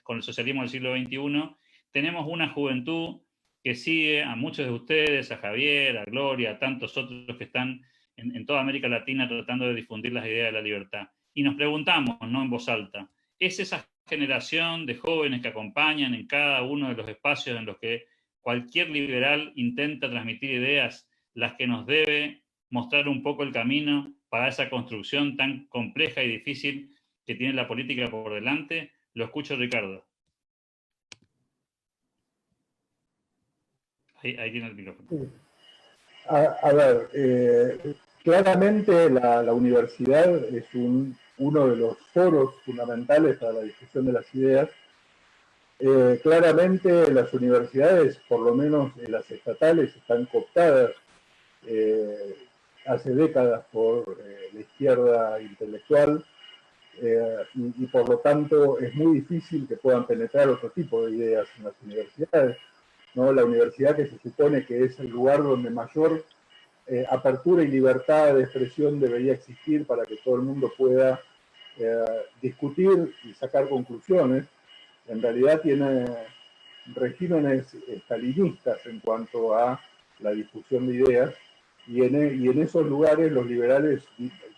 con el socialismo del siglo XXI, tenemos una juventud que sigue a muchos de ustedes, a Javier, a Gloria, a tantos otros que están en toda América Latina tratando de difundir las ideas de la libertad. Y nos preguntamos, no en voz alta, ¿es esa generación de jóvenes que acompañan en cada uno de los espacios en los que cualquier liberal intenta transmitir ideas las que nos debe mostrar un poco el camino para esa construcción tan compleja y difícil que tiene la política por delante? Lo escucho, Ricardo. Ahí tiene el micrófono. A ver, claramente la universidad es uno de los foros fundamentales para la discusión de las ideas. Claramente las universidades, por lo menos las estatales, están cooptadas hace décadas por la izquierda intelectual, y por lo tanto es muy difícil que puedan penetrar otro tipo de ideas en las universidades, ¿no? La universidad, que se supone que es el lugar donde mayor apertura y libertad de expresión debería existir para que todo el mundo pueda discutir y sacar conclusiones, en realidad tiene regímenes estalinistas en cuanto a la difusión de ideas, y en esos lugares los liberales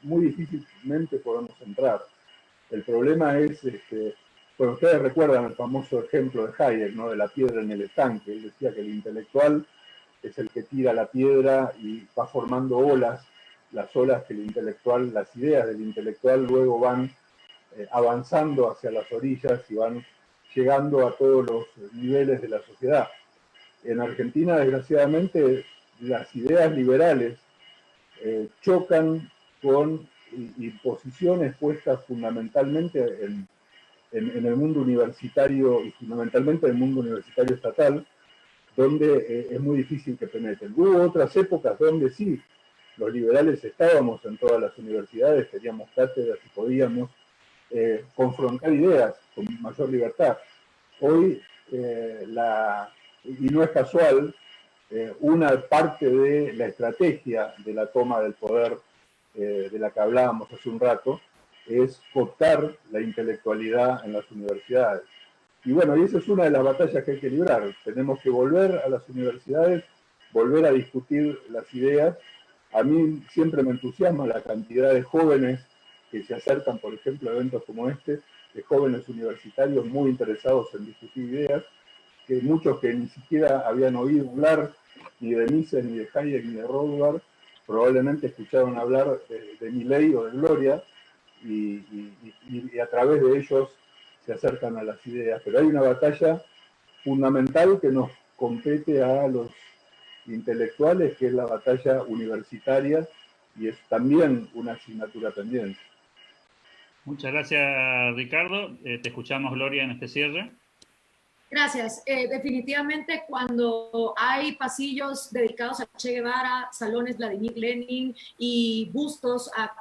muy difícilmente podemos entrar. El problema es, bueno, ustedes recuerdan el famoso ejemplo de Hayek, ¿no? De la piedra en el estanque. Él decía que el intelectual es el que tira la piedra y va formando olas, las olas que el intelectual, las ideas del intelectual luego van avanzando hacia las orillas y van llegando a todos los niveles de la sociedad. En Argentina, desgraciadamente, las ideas liberales chocan con posiciones puestas fundamentalmente en el mundo universitario y fundamentalmente en el mundo universitario estatal, donde es muy difícil que penetren. Hubo otras épocas donde sí, los liberales estábamos en todas las universidades, teníamos cátedras y podíamos confrontar ideas con mayor libertad. Hoy, y no es casual, una parte de la estrategia de la toma del poder de la que hablábamos hace un rato es cooptar la intelectualidad en las universidades. Y bueno, y esa es una de las batallas que hay que librar. Tenemos que volver a las universidades, volver a discutir las ideas. A mí siempre me entusiasma la cantidad de jóvenes que se acercan, por ejemplo, a eventos como este, de jóvenes universitarios muy interesados en discutir ideas, que muchos que ni siquiera habían oído hablar ni de Mises, ni de Hayek, ni de Rothbard, probablemente escucharon hablar de Milley o de Gloria, y a través de ellos se acercan a las ideas. Pero hay una batalla fundamental que nos compete a los intelectuales, que es la batalla universitaria, y es también una asignatura pendiente. Muchas gracias, Ricardo. Te escuchamos, Gloria, en este cierre. Gracias. Definitivamente cuando hay pasillos dedicados a Che Guevara, salones Vladimir Lenin y bustos a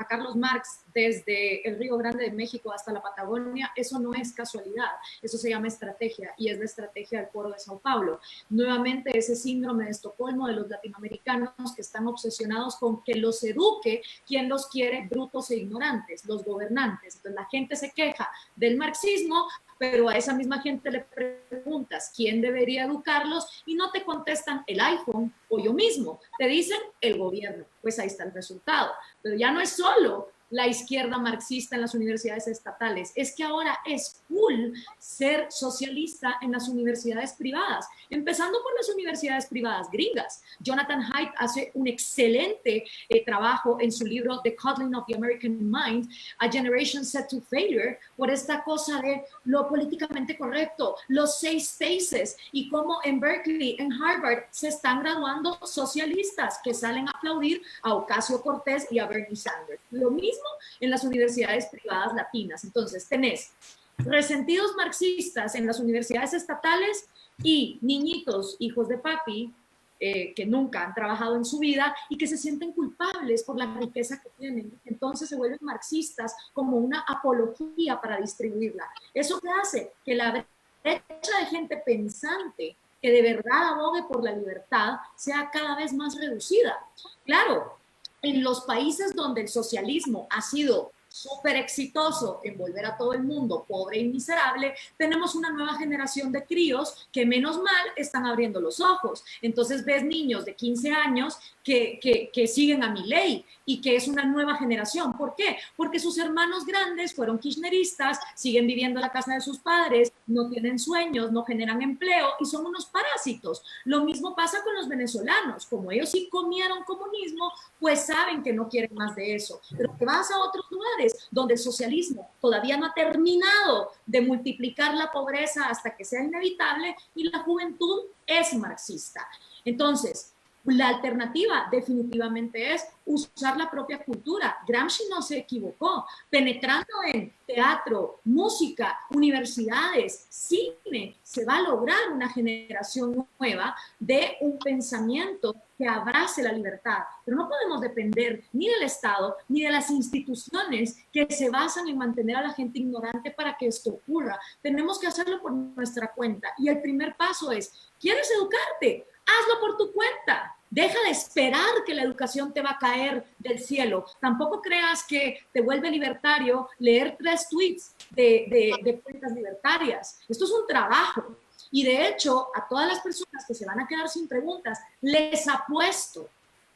Carlos Marx desde el Río Grande de México hasta la Patagonia, eso no es casualidad, eso se llama estrategia y es la estrategia del Foro de Sao Paulo. Nuevamente ese síndrome de Estocolmo de los latinoamericanos que están obsesionados con que los eduque quien los quiere brutos e ignorantes, los gobernantes. Entonces la gente se queja del marxismo, pero a esa misma gente le preguntas quién debería educarlos y no te contestan el iPhone o yo mismo, te dicen el gobierno. Pues ahí está el resultado. Pero ya no es solo la izquierda marxista en las universidades estatales, es que ahora es cool ser socialista en las universidades privadas, empezando por las universidades privadas gringas. Jonathan Haidt hace un excelente trabajo en su libro The Coddling of the American Mind, A Generation Set to Failure, por esta cosa de lo políticamente correcto, los 6 phases, y cómo en Berkeley, en Harvard, se están graduando socialistas que salen a aplaudir a Ocasio-Cortez y a Bernie Sanders. Lo mismo en las universidades privadas latinas. Entonces, tenés resentidos marxistas en las universidades estatales y niñitos, hijos de papi, que nunca han trabajado en su vida y que se sienten culpables por la riqueza que tienen. Entonces se vuelven marxistas como una apología para distribuirla. ¿Eso qué hace? Que la brecha de gente pensante que de verdad abogue por la libertad sea cada vez más reducida. Claro, en los países donde el socialismo ha sido súper exitoso en volver a todo el mundo pobre y miserable, tenemos una nueva generación de críos que menos mal están abriendo los ojos. Entonces ves niños de 15 años que siguen a Milei y que es una nueva generación. ¿Por qué? Porque sus hermanos grandes fueron kirchneristas, siguen viviendo en la casa de sus padres, no tienen sueños, no generan empleo y son unos parásitos. Lo mismo pasa con los venezolanos. Como ellos sí comieron comunismo, pues saben que no quieren más de eso. Pero que vas a otros lugares donde el socialismo todavía no ha terminado de multiplicar la pobreza hasta que sea inevitable y la juventud es marxista. Entonces, la alternativa definitivamente es usar la propia cultura. Gramsci no se equivocó, penetrando en teatro, música, universidades, cine, se va a lograr una generación nueva de un pensamiento que abrace la libertad. Pero no podemos depender ni del Estado ni de las instituciones que se basan en mantener a la gente ignorante para que esto ocurra. Tenemos que hacerlo por nuestra cuenta. Y el primer paso es, ¿quieres educarte? Hazlo por tu cuenta. Deja de esperar que la educación te va a caer del cielo. Tampoco creas que te vuelve libertario leer 3 tweets de cuentas libertarias. Esto es un trabajo. Y de hecho, a todas las personas que se van a quedar sin preguntas, les apuesto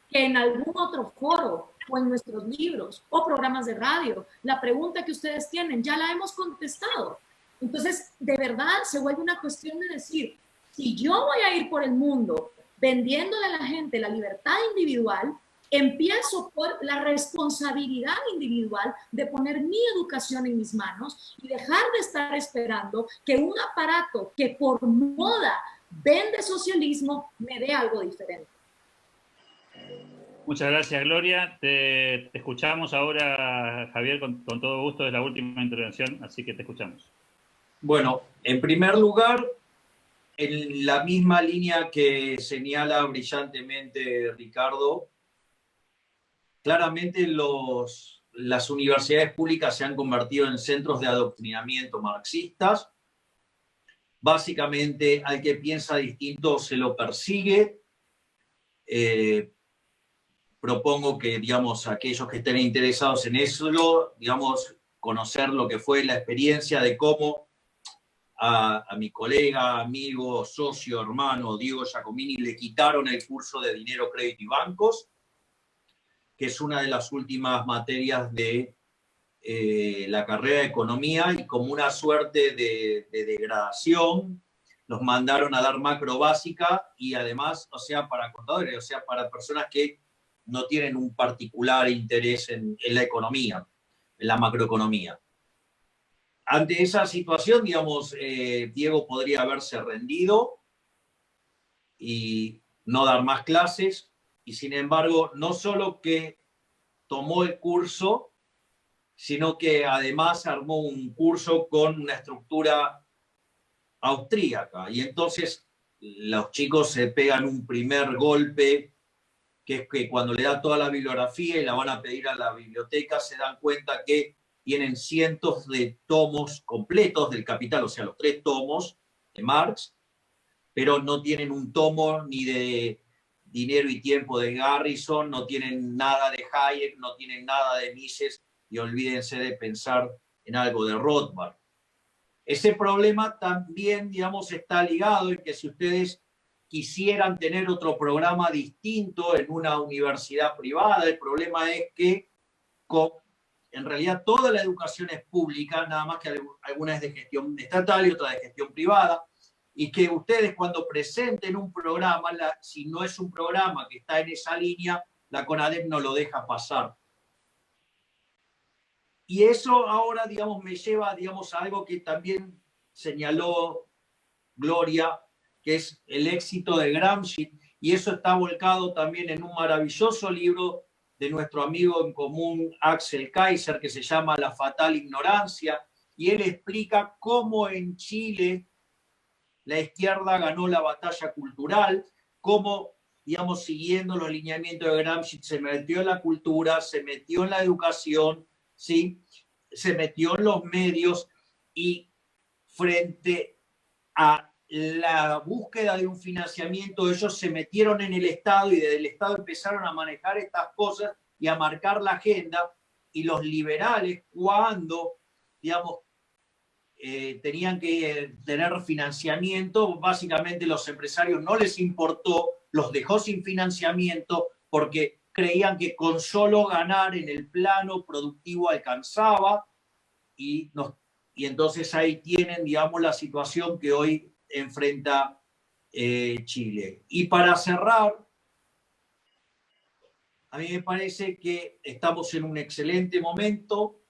que en algún otro foro o en nuestros libros o programas de radio, la pregunta que ustedes tienen ya la hemos contestado. Entonces, de verdad, se vuelve una cuestión de decir, si yo voy a ir por el mundo vendiéndole a la gente la libertad individual, empiezo por la responsabilidad individual de poner mi educación en mis manos y dejar de estar esperando que un aparato que por moda vende socialismo me dé algo diferente. Muchas gracias, Gloria. Te escuchamos ahora, Javier, con todo gusto, es la última intervención, así que te escuchamos. Bueno, en primer lugar, en la misma línea que señala brillantemente Ricardo, claramente las universidades públicas se han convertido en centros de adoctrinamiento marxistas. Básicamente, al que piensa distinto se lo persigue. Propongo que, digamos, aquellos que estén interesados en eso, digamos, conocer lo que fue la experiencia de cómo a mi colega, amigo, socio, hermano, Diego Giacomini, le quitaron el curso de Dinero, Crédito y Bancos, que es una de las últimas materias de la carrera de Economía, y como una suerte de degradación, los mandaron a dar macro básica y además, o sea, para contadores, o sea, para personas que no tienen un particular interés en la economía, en la macroeconomía. Ante esa situación, digamos, Diego podría haberse rendido y no dar más clases, y sin embargo, no solo que tomó el curso, sino que además armó un curso con una estructura austríaca. Y entonces los chicos se pegan un primer golpe, que es que cuando le da toda la bibliografía y la van a pedir a la biblioteca, se dan cuenta que tienen cientos de tomos completos del Capital, o sea, los 3 tomos de Marx, pero no tienen un tomo ni de Dinero y Tiempo de Garrison, no tienen nada de Hayek, no tienen nada de Mises, y olvídense de pensar en algo de Rothbard. Ese problema también, digamos, está ligado en que si ustedes quisieran tener otro programa distinto en una universidad privada, el problema es que en realidad toda la educación es pública, nada más que alguna es de gestión estatal y otra de gestión privada, y que ustedes cuando presenten un programa, si no es un programa que está en esa línea, la CONADEP no lo deja pasar. Y eso ahora, digamos, me lleva, digamos, a algo que también señaló Gloria, que es el éxito de Gramsci, y eso está volcado también en un maravilloso libro de nuestro amigo en común Axel Kaiser, que se llama La fatal ignorancia, y él explica cómo en Chile la izquierda ganó la batalla cultural, cómo, digamos, siguiendo los lineamientos de Gramsci, se metió en la cultura, se metió en la educación, ¿sí? Se metió en los medios, y frente a la búsqueda de un financiamiento, ellos se metieron en el Estado y desde el Estado empezaron a manejar estas cosas y a marcar la agenda, y los liberales, cuando, digamos, tenían que tener financiamiento, básicamente los empresarios no les importó, los dejó sin financiamiento porque creían que con solo ganar en el plano productivo alcanzaba, y entonces ahí tienen, digamos, la situación que hoy enfrenta Chile. Y para cerrar, a mí me parece que estamos en un excelente momento,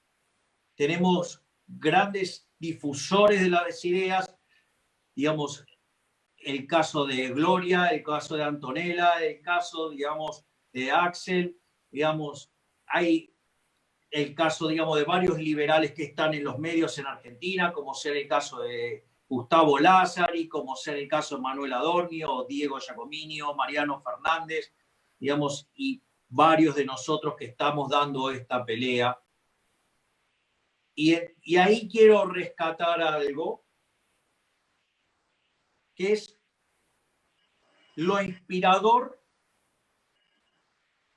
tenemos grandes difusores de las ideas, digamos, el caso de Gloria, el caso de Antonella, el caso, digamos, de Axel, digamos, hay el caso, digamos, de varios liberales que están en los medios en Argentina, como ser el caso de Gustavo Lázari, como ser el caso de Manuel Adornio, Diego Giacomini, Mariano Fernández, digamos, y varios de nosotros que estamos dando esta pelea. Y ahí quiero rescatar algo, que es lo inspirador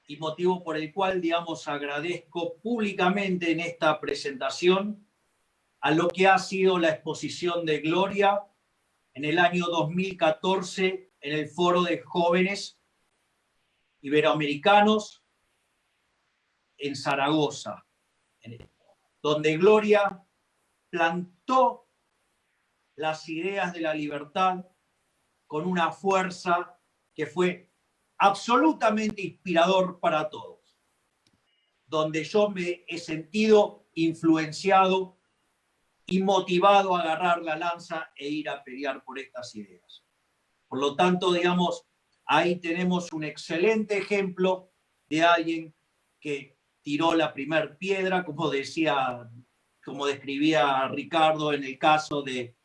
y motivo por el cual, digamos, agradezco públicamente en esta presentación a lo que ha sido la exposición de Gloria en el año 2014 en el Foro de Jóvenes Iberoamericanos en Zaragoza, donde Gloria plantó las ideas de la libertad con una fuerza que fue absolutamente inspirador para todos, donde yo me he sentido influenciado y motivado a agarrar la lanza e ir a pelear por estas ideas. Por lo tanto, digamos, ahí tenemos un excelente ejemplo de alguien que tiró la primer piedra, como decía, como describía Ricardo en el caso de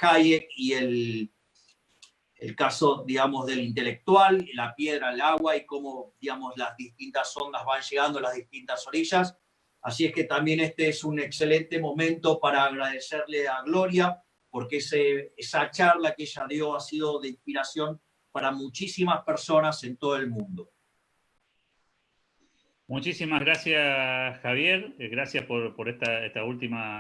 Hayek y el caso, digamos, del intelectual, la piedra al agua y cómo, digamos, las distintas ondas van llegando a las distintas orillas. Así es que también este es un excelente momento para agradecerle a Gloria, porque esa charla que ella dio ha sido de inspiración para muchísimas personas en todo el mundo. Muchísimas gracias, Javier. Gracias por esta última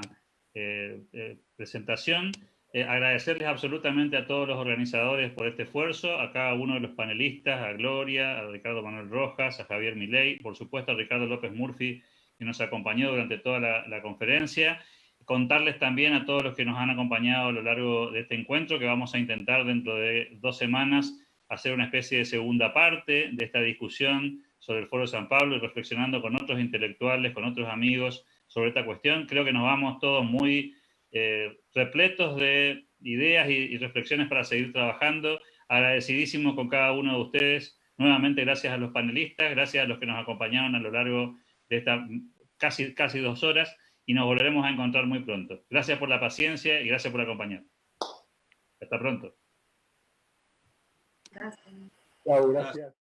presentación. Agradecerles absolutamente a todos los organizadores por este esfuerzo, a cada uno de los panelistas, a Gloria, a Ricardo Manuel Rojas, a Javier Milei, por supuesto a Ricardo López Murphy, que nos acompañó durante toda la conferencia. Contarles también a todos los que nos han acompañado a lo largo de este encuentro que vamos a intentar dentro de 2 semanas hacer una especie de segunda parte de esta discusión sobre el Foro de San Pablo y reflexionando con otros intelectuales, con otros amigos sobre esta cuestión. Creo que nos vamos todos muy repletos de ideas y reflexiones para seguir trabajando. Agradecidísimo con cada uno de ustedes. Nuevamente, gracias a los panelistas, gracias a los que nos acompañaron a lo largo de estas casi 2 horas y nos volveremos a encontrar muy pronto. Gracias por la paciencia y gracias por acompañarnos. Hasta pronto. Chao, gracias.